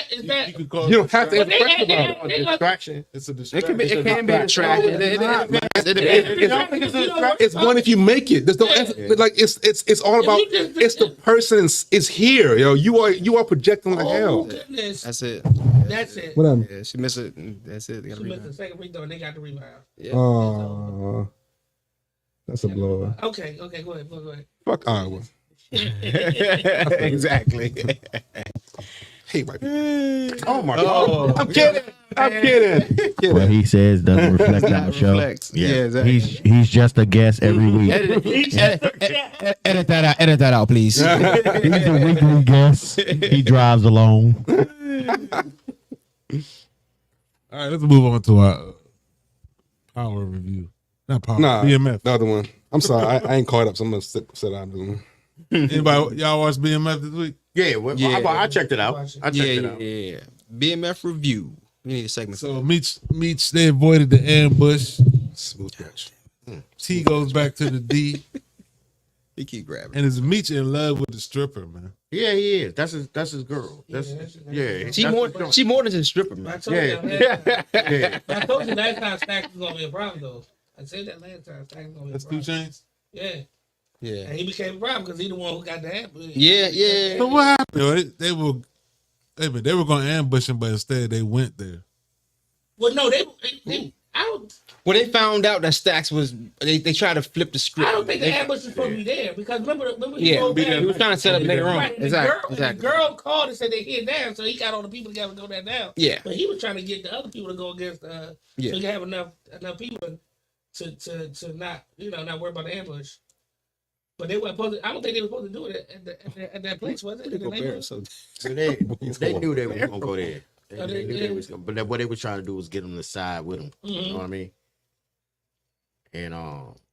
You can call You don't have to But answer questions about it. they Distraction. It's a It distraction. can be. It can be a distraction. It's one if you make it. There's no answer. Like it's all about. It's the person is here. Yo, you are projecting like Oh hell. goodness, That's it. that's it. What happened? Yeah, she missed it. That's it. They gotta She missed the rebound. second free throw and they got the rebound. Yeah. Oh, that's a blowover. Okay, go ahead. Fuck Iowa. Exactly. Hate white people. Oh my god. I'm kidding. What he says doesn't reflect on the show. reflects. Yeah, Yeah, exactly. he's just a guest every week. Edit that out, please. He's a weekly guest. He drives alone. All right, let's move on to our power review. Not power. Nah, BMF. the other one. I'm sorry, I ain't caught up, so I'm gonna sit down. Doing. Anybody y'all watch BMF this week? Yeah, well, Yeah. I checked it out. I checked it out. Yeah. BMF review. We need a segment. So Meech, they avoided the ambush. Smooth catch. T goes back to the D, He keep grabbing. and is Meech in love with the stripper, man? Yeah, he is. That's his girl. She more than just a stripper, I man. told you Yeah. I told you last time Stacks was gonna be a problem though. I said that last time Stacks was gonna be a That's 2 problem. Chainz. Yeah. Yeah. And he became a problem because he the one who got the amp. Yeah. So what happened? Yo, they were going to ambush him, but instead they went there. Well, no, they When they found out that Stacks was, they tried to flip the script. I don't think the ambush is supposed to be there because remember he Yeah, rolled back. he was trying to set up another room. Right, and Exactly. The girl called and said they hit down, so he got all the people together to go that down. Yeah. But he was trying to get the other people to go against so he can have enough people to not not worry about the ambush. But they weren't supposed to, I don't think they were supposed to do it at that place, was it? In the neighborhood? So They knew they were gonna go there. Oh, They knew they was gonna, but what they were trying to do was get them to side with them. You know what I mean? And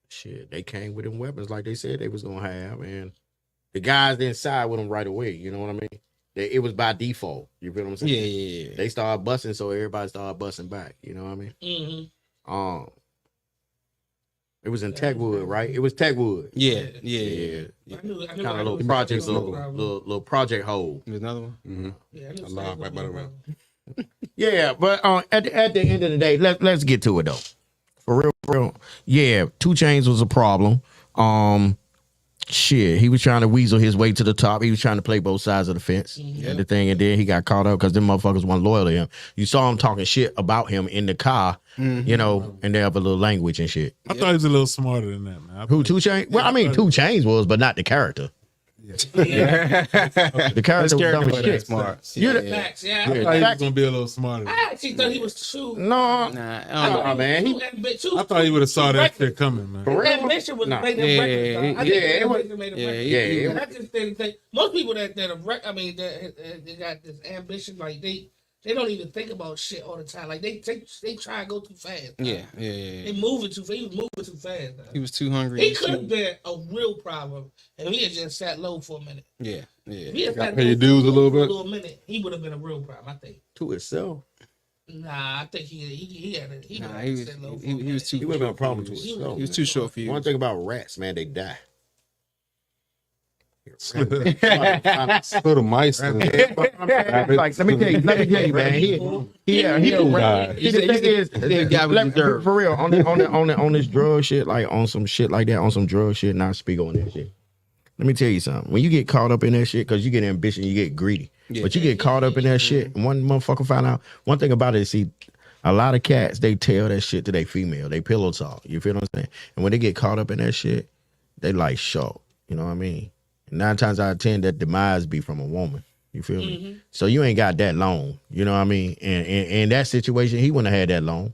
shit, they came with them weapons like they said they was gonna have, and the guys didn't side with them right away. You know what I mean? It was by default. You feel what I'm saying? yeah. They started busting, so everybody started busting back. You know what I mean? Mm-hmm. It was in Techwood, right? It was Techwood. Yeah. I knew Kind of little project, little project hole. There's another one. Mm-hmm. Yeah, I knew Allah, right by the way. Yeah, but at the end of the day, let's get to it though. For real. Yeah, 2 Chainz was a problem. Shit, he was trying to weasel his way to the top. He was trying to play both sides of the fence and the thing, and then he got caught up because them motherfuckers weren't loyal to him. You saw him talking shit about him in the car, and they have a little language and shit. I thought he was a little smarter than that, man. Who 2 Chainz? Well, I mean, 2 Chainz was, but not the character. The character was dumb as shit. Smart. Facts, I thought he was gonna be a little smarter. I actually thought he was too. No, Nah, man. I thought he would have saw that shit coming, man. Ambition was Nah. made him reckless. I think ambition made him reckless. And I just didn't think most people that they got this ambition, like they don't even think about shit all the time. Like they try and go too fast. Yeah. They moving too fast. He was moving too fast. He was too hungry. He could have been a real problem if he had just sat low for a minute. Yeah. If he had Got sat pay low your dues a little for bit. minute, he would have been a real problem. I think. to itself. Nah, I think he had it. Nah, he was too. He would have been a problem to He itself. He was too short for you. One thing about rats, man, they die. So the mice. Like, let me tell you, man. He a rat. He said- the guy with the nerve. For real, on this drug shit, like on some shit like that, on some drug shit, not speak on that shit. Let me tell you something. When you get caught up in that shit, because you get ambition, you get greedy. Yeah. But you get caught up in that shit, and one motherfucker find out. One thing about it is, see, a lot of cats, they tell that shit to their female. They pillow talk. You feel what I'm saying? And when they get caught up in that shit, they like shock. You know what I mean? 9 times out of 10, that demise be from a woman. You feel me? So you ain't got that long. You know what I mean? And in that situation, he wouldn't have had that long.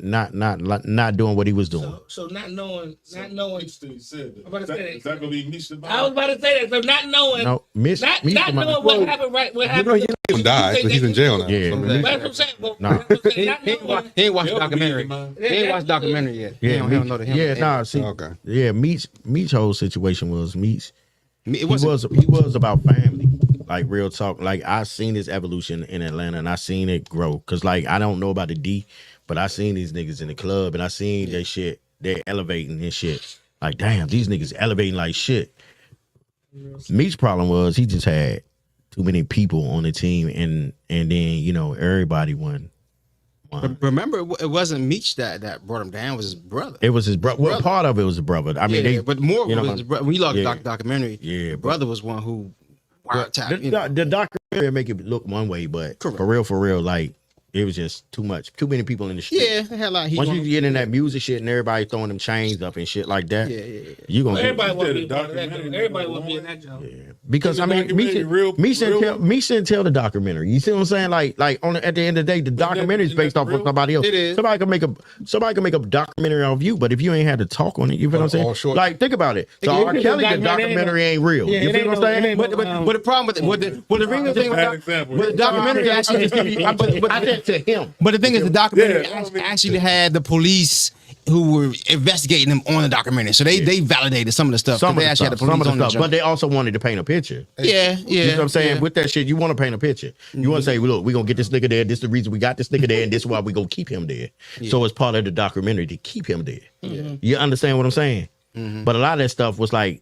Not doing what he was doing. So not knowing. Said I'm about to say that. Is that gonna be Meech? I was about to say that. So not knowing. No, Miss. Not knowing what happened. Right. What You know happened. he didn't die, but he's in jail now. Yeah. So, I mean, That's what I'm saying. But Nah. He ain't watched the documentary. He ain't watched the documentary yet. He don't know the him. Yeah, nah. See, Okay. yeah, Meech whole situation was Meech. It he was about family. Like real talk. Like I seen his evolution in Atlanta, and I seen it grow. Cause like I don't know about the D, but I seen these niggas in the club, and I seen their shit. They're elevating and shit. Like damn, these niggas elevating like shit. Meech's problem was he just had too many people on the team, and then everybody won. Remember, it wasn't Meech that brought him down. It was his brother. It was his brother. Well, part of it was his brother. I mean, but more was his brother. When you look at the documentary, the brother was one who the documentary make it look one way, but Correct. for real, like it was just too much. Too many people in the street. Yeah, they had a lot of heat Once on you him. get in that music shit and everybody throwing them chains up and shit like that, you gonna Everybody want to be the part of that. documentary Everybody number want to be in one. that job. because I mean, Meech didn't tell the documentary. You see what I'm saying? Like at the end of the day, the documentary is based off of somebody else. It is. Somebody can make a documentary of you, but if you ain't had to talk on it, you feel what I'm All saying? short. Like think about it. So R. Kelly, the documentary ain't real. Yeah, You it feel ain't what I'm saying? But the problem with the real thing Bad with example. the documentary actually just give you. But I said to him. But the thing is, the documentary Yeah, I mean- actually had the police who were investigating them on the documentary, so they validated some of the stuff. Some of They the actually stuff, had the police on the but joint. they also wanted to paint a picture. Yeah, You know what I'm saying? With that shit, you want to paint a picture. You want to say, look, we're going to get this nigga there. This is the reason we got this nigga there, and this is why we're going to keep him there. So it's part of the documentary to keep him there. You understand what I'm saying? But a lot of that stuff was like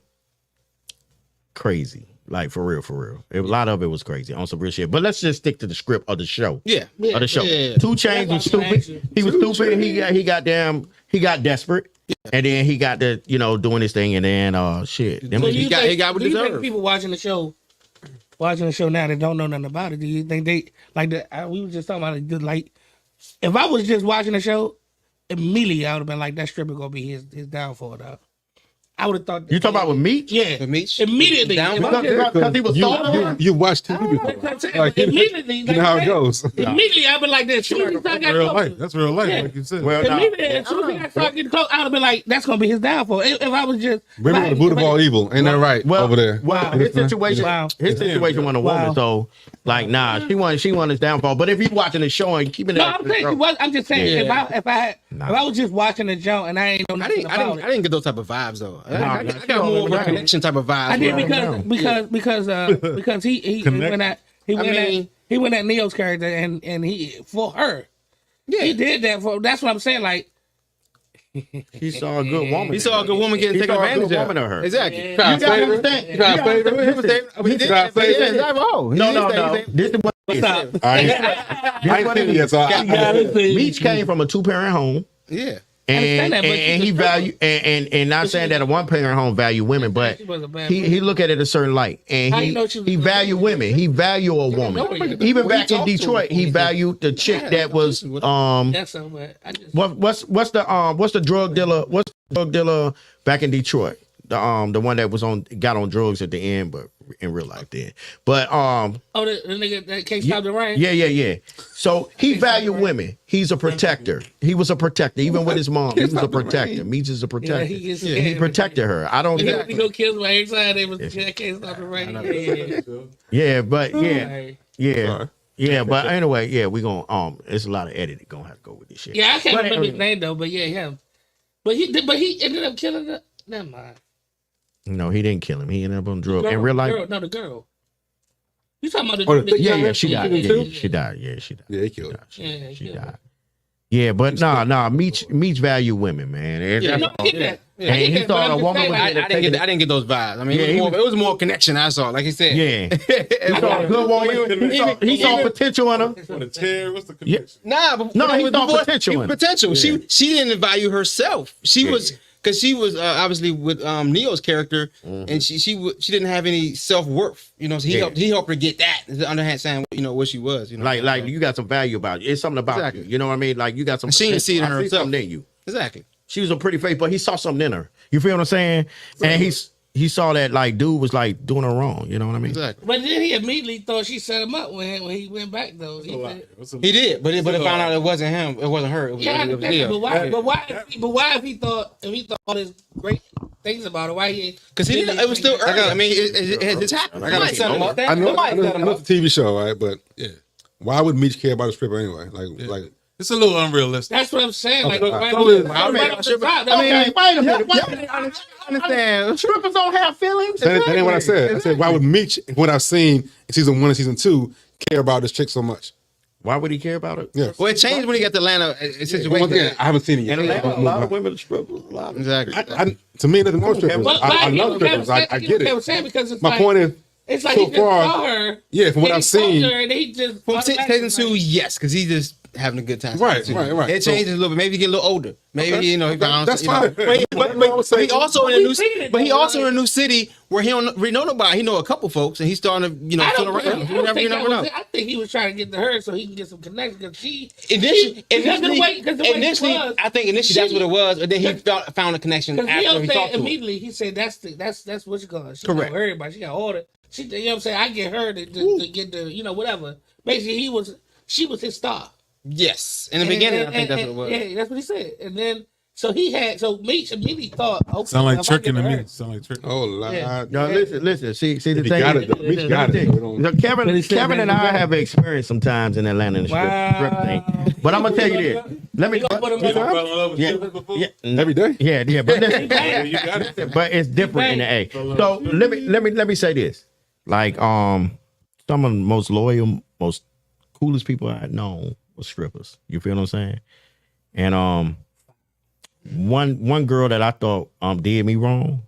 crazy. Like for real. A lot of it was crazy on some real shit. But let's just stick to the script of the show. Yeah. Of the show. Yeah. 2 Chainz was stupid. He was stupid. He got desperate. And then he got to, doing his thing, and then shit. Them So niggas- you got- think, he got what do you deserved. think people watching the show now that don't know nothing about it? Do you think they like we were just talking about it? Like, if I was just watching the show, immediately I would have been like, that stripper gonna be his downfall, dog. I would have thought. You talking about with Meech? Yeah, With Meech? immediately. Down If I because- just- he was soft. You watched TV before. Like, immediately, you know how it goes. Immediately, I'd be like, that. As soon as he started getting Real close, life. That's real life, Yeah. like you said. Well, nah. immediately, as soon as he started getting close, I'd have been like, that's gonna be his downfall. If I was just Women with the boot of all evil. Ain't that right? Over there. Wow. His situation, Wow. his situation was a woman, so like, nah, she wanted his downfall. But if you watching the show and keeping it, No, up I'm to the saying show- I'm just saying if I was just watching the show and I ain't know I nothing about didn't it. I didn't get those type of vibes though. I that's got more of a right. connection type of vibes. I did bro. because he Connect. he went at Neo's character and he for her. Yeah. He did that for. That's what I'm saying. Like he saw a good woman. He saw a good woman getting He taken saw a advantage good of. woman of her. Exactly. Try You to gotta favor? understand. You try to favor? He did. Try to favor? Yeah, exactly. Oh, he No, did no, say- no. he said- This is what it is. stop. I ain't seen it yet, so I Meech came from a 2-parent home. Yeah. And, understand that, but and he she's a value and not saying that a 1-parent home value women, but She was a bad he look at it a certain light, and How you know she was he a value women. He value a woman. know Even Well, he back in talked to her Detroit, before he he valued the chick that was That's so bad. I just what's the drug dealer? What's the drug dealer back in Detroit? The one that was got on drugs at the end, but in real life then. But the nigga that can't stop the rain. yeah. So he valued women. He's a protector. He was a protector, even with his mom. He was a protector. Meech is a protector. he gets He scared. protected her. I don't He get. go kill my every time they was can't stop the rain. Yeah, but Right. yeah. But anyway, we gonna it's a lot of editing gonna have to go with this shit. Yeah, I can't But, remember his name though, but yeah, him. But he ended up killing the. Never mind. No, he didn't kill him. He ended up on drugs in real life. The girl. You talking about the? Oh, the Yeah, she died. She Yeah, killed she died. Yeah, she died. Yeah, he killed her. Yeah, She he killed died. Yeah, but nah. Meech value women, man. No, I get that. And I get he that, thought but a I'm just woman saying, was like, I didn't get those vibes. I mean, Yeah, it was more connection. I saw, like he said. Yeah, he saw a good woman. He saw potential in her. For the chair, what's the Yeah. connection? Nah, but No, he was saw before- potential in it. Potential. She didn't value herself. She was because she was obviously with Neo's character, and she didn't have any self-worth. You know, so he helped her get that. The underhand saying, what she was. You know, Like you got some value about you. It's something about Exactly. you. You know what I mean? Like you got some. She didn't see it in I herself. something in you. exactly. She was a pretty face, but he saw something in her. You feel what I'm saying? And he saw that like dude was like doing her wrong. You know what I mean? Exactly. But then he immediately thought she set him up when he went back though. He said, He did, but it found out it wasn't him. It wasn't her. It was, yeah, I it was understand, Neo. but why if he thought all this great things about her, why he? Because it was still early. I mean, it's happened. I gotta Somebody set him up. I know Somebody set him up. it's a TV show, right? But Yeah. why would Meech care about a stripper anyway? Like It's a little unrealistic. That's what I'm saying. Like, Okay. right, So right off the top, Wait a minute. Understand? Strippers don't have feelings. That ain't what I said. I said, why would Meech, what I've seen in season 1 and season 2, care about this chick so much? Why would he care about it? Yeah. Well, it changed when he got to Atlanta situation. Once again, I haven't seen it yet. And a lot of women are strippers. A lot of Exactly. To me, nothing more strippers. But I love strippers. I get what I'm it. saying because it's My like, point is, it's like so he just far, saw her. yeah, from what and I've he talked to seen, her, and he just From automatically season 2, like, yes, because he's just having a good time. Right, Season 2. right. It changes a little bit. Maybe he get a little older. Maybe he found. That's fine. But he also in a new. But he also in a new city where he don't really know nobody. He know a couple folks, and he's starting to I fool don't around. think You never that know. was it. I think he was trying to get to her so he can get some connection because Initially, initially, I think that's what it was. But then he found a connection because after he said talked to her. immediately he said that's what you call. She Correct. know everybody. She got ordered. She, you know what I'm saying? I get her to get the whatever. Basically, she was his star. Yes, in the beginning, I think that's what it was. Yeah, that's what he said. And then Meech immediately thought, okay, Sound like if I tricking get to her- me. Sound like tricking. oh, Lord. Yeah. No, listen. See the He thing. got it, though. Meech got it. So Kevin and I have experienced sometimes in Atlanta in the strip thing. But I'm gonna tell you this. Let me. You gonna put him You in fell the- in love with strippers before? Every day? Yeah. But listen, You got it. but it's different in the A. So let me say this. Like some of the most loyal, most coolest people I known was strippers. You feel what I'm saying? And one girl that I thought did me wrong,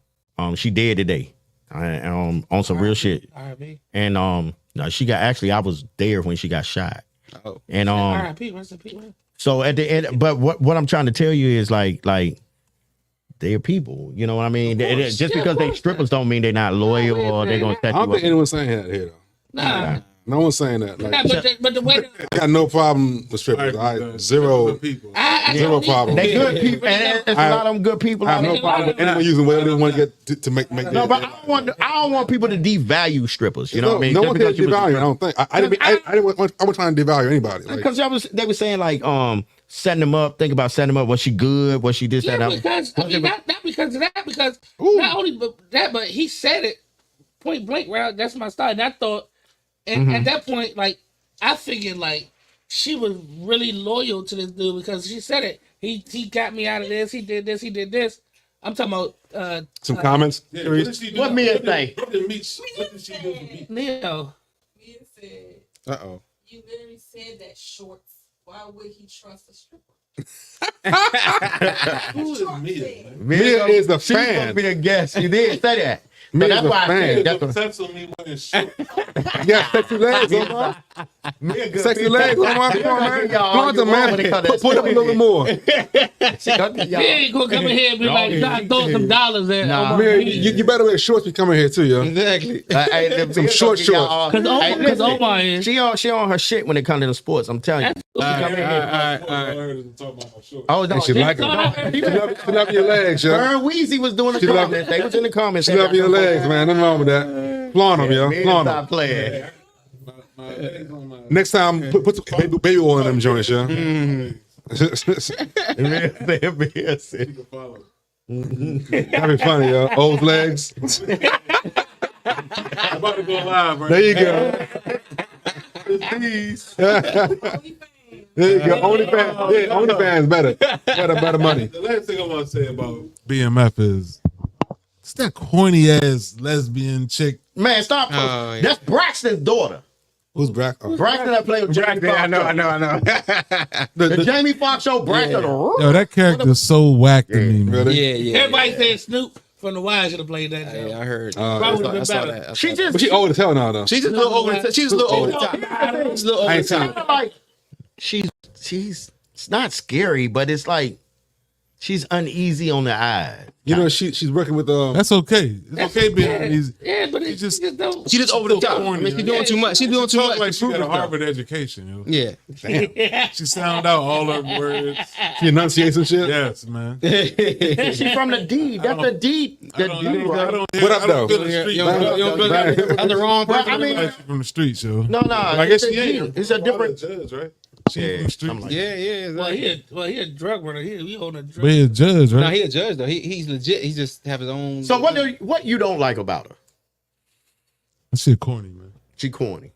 she dead today. On some real shit. R.I.P. And no, she got I was there when she got shot. Oh. And R.I.P. Rest in peace, man. so at the end, but what I'm trying to tell you is like they're people. You know what I mean? Just because they strippers don't mean they're not loyal or they're gonna set I you don't think up. anyone's saying that here, though. Nah, No one's saying that. Like, but the way I got no problem with strippers. Zero people. zero problem. They good people, and it's a lot of them good people. I have no problem with anyone using whatever they want to get to make. No, but I don't want people to devalue strippers. You know what I mean? No Just one because can you was- devalue. I don't think. I wasn't trying to devalue anybody. Like, Because they were saying like setting them up. Think about setting them up. Was she good? Was she this? yeah, that? because I mean, not because of that, because not only that, but he said it point blank. Right, that's my style. And I thought, and at that point, like I figured, like she was really loyal to this dude because she said it. He got me out of this. He did this. He did this. I'm talking about some comments. Yeah, what did she do? What Mia say? What did she do for me? Neo. Mia said, Uh-oh. you literally said that shorts. Why would he trust a stripper? Who is Mia, man? Mia is the She was supposed to fan. be a guest. You did say that. But Mia's that's a why I fan. said There's that's no what, sense on me wearing shorts. You got sexy legs, Omar. Mia good Sexy people. legs, Omar. Come on, man. Flaunt them, man. Put up a little more. He ain't gonna come in here and be like, nah, throw some dollars at Nah. Omar. Mia, you better wear shorts be coming here too, yo. Exactly. Some short shorts. Because Omar is. She on her shit when it comes to the sports. I'm telling you. All right. Oh no, And she like them. She love your legs, yo. Her and Weezy was doing the She love- comments. They was in the comments. She love your legs, man. Nothing wrong with that. Flaunt them, yo. Flaunt them. Stop playing. Next time, put some baby oil in them joints, yo. That'd be funny, yo. Old legs. I'm about to go live, right? There you go. There you go. OnlyFans. Yeah, OnlyFans better. Better money. The last thing I want to say about BMF is it's that corny ass lesbian chick. Man, stop. Oh, yeah. That's Braxton's daughter. Who's Brack? Oh. Braxton that played with Jamie Foxx. I know. The Jamie Foxx show, Braxton. Yo, that character is so whack to me, man. Really? Yeah. Everybody said Snoop from the Wire should have played that. Yeah, joke. I heard. Probably would've been I saw better. that. She But just she old as hell now, though. She's just a little over. She's just a little over the top. She's a little over I the ain't seen top. it. kinda like she's it's not scary, but it's like she's uneasy on the eye. You know, she's working with That's okay. It's okay being uneasy. Yeah, but it's just- just don't. She just over the so top. I corny, mean, she's man. doing too much. She's doing too Talk much. like to she prove got a herself. Harvard education, yo. Yeah. She sound out all her words. she enunciates and shit. Yes, man. She's from the D. That's the D. I The don't, D. I Right? don't, What up, I don't though? feel the street. You don't feel like I'm the wrong Well, person. I mean, Like she from the streets, yo. no. I guess it's she a D. ain't. It's a different. Judge, right? She from the streets. like- Yeah. Well, Exactly. he a drug runner. He on a drug. But he a judge, No, right? he a judge though. He's legit. He just have his own. So what you don't like about her? That shit corny, man. She corny.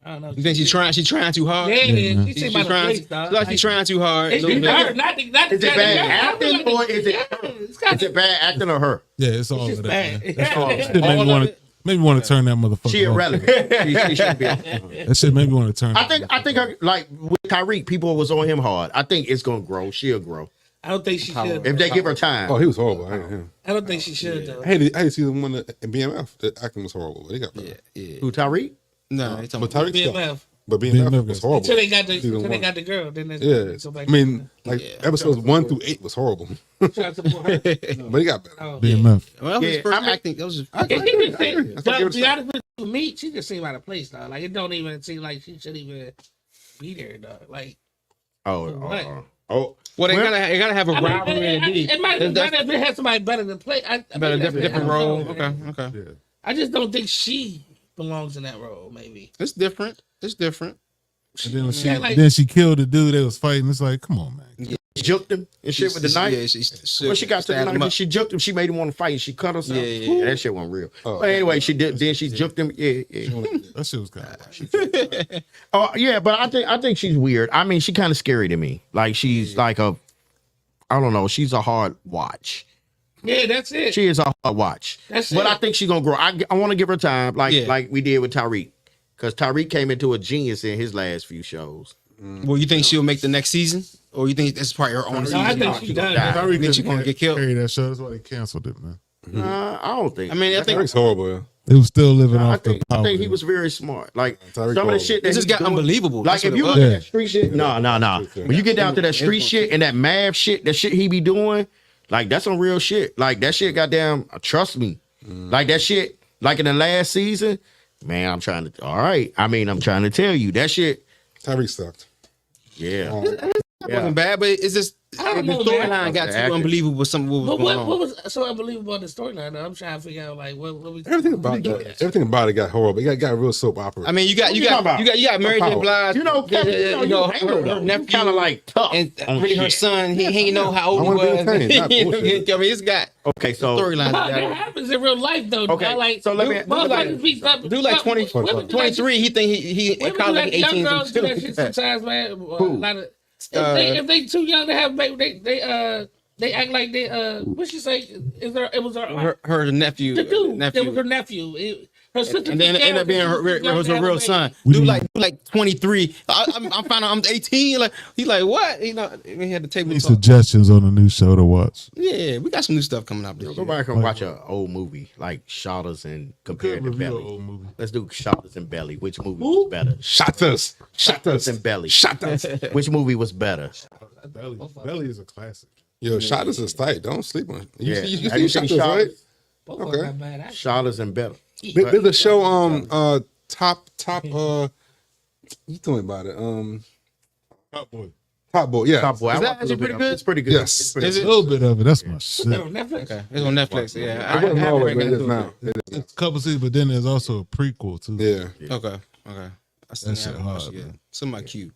I don't know. You think she's trying too hard? Yeah, man. she seems She's about trying. to dog. Like she's trying too hard. It's a little bit. her, not the Is it bad acting or is it? It's Is it bad acting or her? Yeah, it's all just of that. bad. Man. That's all. Yeah. Shit made me want to turn that motherfucker. She off. irrelevant. She shouldn't be on. That shit made me want to turn. I think her, like with Tyreek, people was on him hard. I think it's gonna grow. She'll grow I don't think she should. if they give her time. Oh, he was horrible. I hate him. I don't think she should though. I hate to see the one in BMF. The acting was horrible. But he got better. Yeah. Who Tyreek? No, they talking But about Tyreek BMF. But BMF was horrible. Until they got the Season one. girl, then they Yeah, go back I mean, like episodes 1 through 8 was horrible, to try to support her. but he got better. Oh, BMF. Well, that was his Yeah, first I mean- acting. That was his yeah. She just seem, That's what I to give be her honest with me, she just seemed out of place, dog. Like it don't even seem like she should even be there, dog. Like Oh. Well, they gotta have a I mean, rivalry in the league. it might have had somebody better than play. Better different role. Okay. Yeah. I just don't think she belongs in that role. Maybe. It's different. And then Yeah, like- then she killed the dude that was fighting. It's like, come on, man. She juked him and shit with the knife. Yeah, When she got to the stabbed him knife, up. she juked him. She made him want to fight. And she cut herself. Yeah. That shit wasn't real. Oh, But anyway, she did. Then she juked him. Yeah. That shit was kind of. Oh yeah, but I think she's weird. I mean, she kind of scary to me. Like she's like a, I don't know. She's a hard watch. Yeah, that's it. She is a hard watch. That's but it. I think she's gonna grow. I want to give her time, like we did with Tyreek, because Tyreek came into a genius in his last few shows. Well, you think she'll make the next season, or you think that's probably her own No, season? I think she done. die. You think she's gonna get killed? Carry that show. That's why they canceled it, man. I don't think. I mean, I think Tyreek's horrible. Yeah. It was still living I off the think, power. I think he was very smart. Like Tyreek some of the Ball. shit that this he's just got doing- unbelievable. Like That's if what you it look was. at that street shit, no. When you get down to that street shit and that math shit, that shit he be doing, like that's some real shit. Like that shit, goddamn, trust me. Like that shit, like in the last season, man. I'm trying to. All right, I mean, I'm trying to tell you that shit. Tyreek sucked. Yeah, It wasn't bad, but it's just I don't the know, storyline man. got too Acting. unbelievable with what was But going what on. was so unbelievable about the storyline? Though? I'm trying to figure out like what we Everything about it got horrible. It got real soap opera. I mean, you got Mary J. Blige. you know, Kevin, you handle her it. nephew, Kind of like tough. and on really her shit. son. He ain't know how old I he wanna be was. entertained, not I bullshit. mean, it's got Okay, so storylines. No, that happens in real life though. Okay, dog. Like, so let me- motherfuckers be something. Dude, like 20, women do 23, he think he in Women do college like like young 18. girls do that shit sometimes, man. A lot of if they too young to have baby, they act like they what she say? It was Her nephew. the dude. It was her nephew. Her sister. And then it ended up being her real son. Dude, like 23. I'm finding out I'm 18. Like he's like, what? You know, we had the table Any talk. suggestions on a new show to watch? Yeah, we got some new stuff coming up this go year. back and watch an old movie like Shotters and compare it to Review an Belly. old movie. Let's do Shotters and Belly. Which movie was better? Shot us. And Belly. Shot us. Which movie was better? Belly is a classic. Yo, shot us is tight. Don't sleep on it. You Yeah. see Have you Shot seen Us, right? Shotters? Okay. Shotters and Belly. There's a show top you told me about it. Top Boy. Top Boy, yeah. Top Boy. I Is that watched a actually little pretty bit good? of it. It's pretty good. Yes. It's pretty Is A it? little bit of it. That's my shit. Netflix. Okay, it's on Netflix. Yeah, It wasn't I always, but haven't it is got now. into it. It is It's a couple seasons, but then there's also a prequel too. Yeah. Okay. I still That shit haven't watched hard, it yet. man. Some of my cue.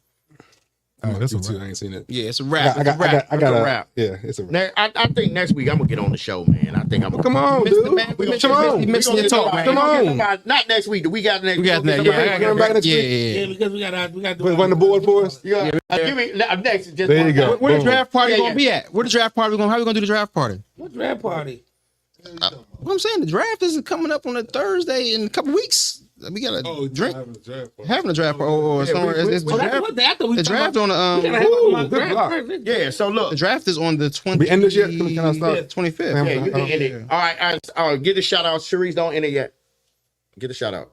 Oh, that's a Me too. wrap. I ain't seen it. Yeah, it's a rap. I got It's a wrap. Yeah, it's a wrap. I think next week I'm gonna get on the show, man. I think I'm gonna Come on, Missed it, dude. man. We missed Come it. on. We missed We the gonna talk, get man. Come on. somebody- Not next week. We got next. We got that. Somebody Yeah, come back next yeah, week. yeah. Yeah, because we got to Run the board for us. Yeah, give me next. Just There you go. Where the Boom. draft party Yeah, gonna yeah. be at? Where the draft party going? How we gonna do the draft party? What draft party? What I'm saying, the draft is coming up on a Thursday in a couple weeks. We gotta drink, having a draft party or somewhere. It's Well, that's what after we the talk draft about- on we the gotta have a mock good draft block. first. Yeah. So look. the draft is on the 20. We end this yet? Can I start? 25th. Yeah. Yeah, you can end it. All right, get the shout out. Sharice, don't end it yet. Get the shout out.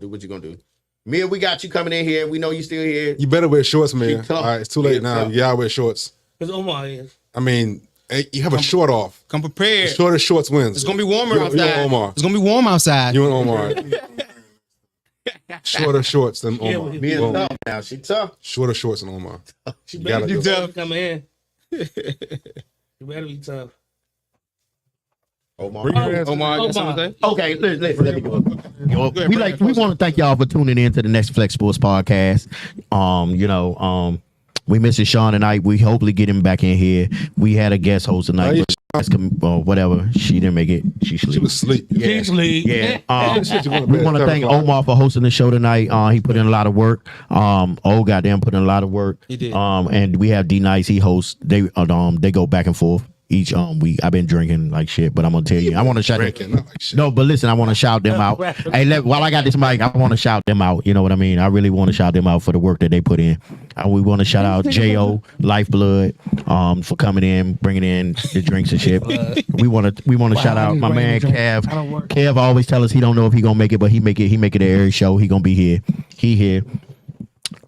Do what you're gonna do. Mia, we got you coming in here. We know you still here. You better wear shorts, man. Keep tough. All right, it's too late Keep now. tough. You gotta wear shorts. Because Omar is. I mean, hey, you have a short off. Come prepared. The shortest shorts wins. It's gonna be warmer You outside. and Omar. It's gonna be warm outside. You and Omar. Shorter shorts than Yeah, Omar. Mia's Boom. tough now. She tough. Shorter shorts than Omar. She You better gotta be do tough coming in. You better be tough. Omar. Omar, you got something to say? Okay, listen, let me do it. We want to thank y'all for tuning in to the Next Flex Sports Podcast. We missing Sean tonight. We hopefully get him back in here. We had a guest host tonight. or whatever. She didn't make it. She She sleep. was asleep. Yeah. Shit, you wanna We bet. want to thank Omar for hosting the show tonight. He put in a lot of work. Goddamn put in a lot of work. He did. And we have D Nice. He hosts. They go back and forth each week. I've been drinking like shit, but I'm gonna tell you, I want to shout Drinking, not like shit. No, but listen, I want to shout them out. Hey, while I got this mic, I want to shout them out. You know what I mean? I really want to shout them out for the work that they put in. We want to shout out Jo Lifeblood for coming in, bringing in the drinks and shit. We want to shout out my man Kev. Kev always tell us he don't know if he gonna make it, but he make it every show. He gonna be here. He here.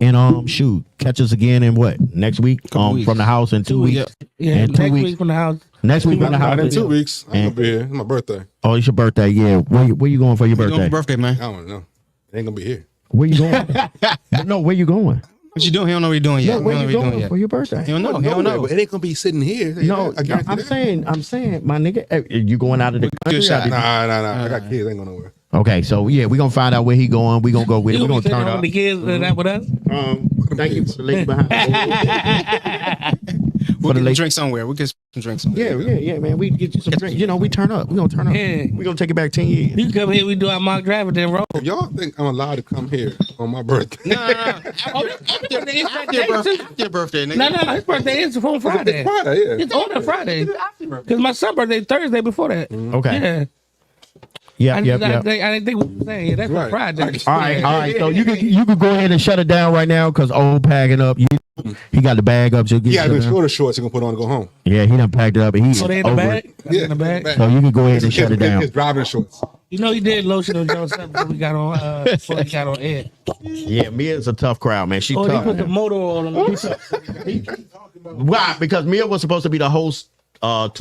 And shoot, catch us again in what next week? Weeks. From the house in 2 weeks. Yeah, And 2 next weeks. week from the house. Next week from the house. Not in 2 weeks. I'm gonna be here. It's my birthday. Oh, it's your birthday. Yeah. Where you going for your Going birthday? for birthday, man. I don't know. It ain't gonna be here. Where you going? No, where you going? What you doing? He don't know what he doing yet. No, where He don't you know what he going doing yet. for your birthday? He don't know. He don't know. But it ain't gonna be sitting here. No, I guarantee I'm that. saying, my nigga, you going out of the country? shot. Nah. I got kids. I ain't going nowhere. Okay, so yeah, we gonna find out where he going. We gonna go with it. You We gonna turn on up. the kids that with us? Thank you for the link behind. We'll the get late- some drinks somewhere. We'll get some drinks somewhere. Yeah, man. We get you some drinks. You know, we turn up. We gonna turn up. Yeah. We gonna take it back 10 years. You come here, we do our mock draft, and then roll. If y'all think I'm allowed to come here on my birthday, No. After your birthday, nigga. No. His birthday is on Friday. Friday, yeah. It's on that Friday. Because my son's birthday Thursday before that. Okay. Yeah. Yeah. I didn't think what you were saying. Yeah, that's Right. Friday. All right. So you could go ahead and shut it down right now because old packing up. He got the bag up. So get Yeah, shut the down. shorter shorts you gonna put on to go home. Yeah, he done packed it up. And So they in the over bag? it. That's in the bag? So you can go ahead and shut it down. His driving shorts. You know he did lotion on Joe something before we got on before he got on air. Yeah, Mia's a tough crowd, man. She Oh, he tough. put the motor oil on him. Why? Because Mia was supposed to be the host 2 weeks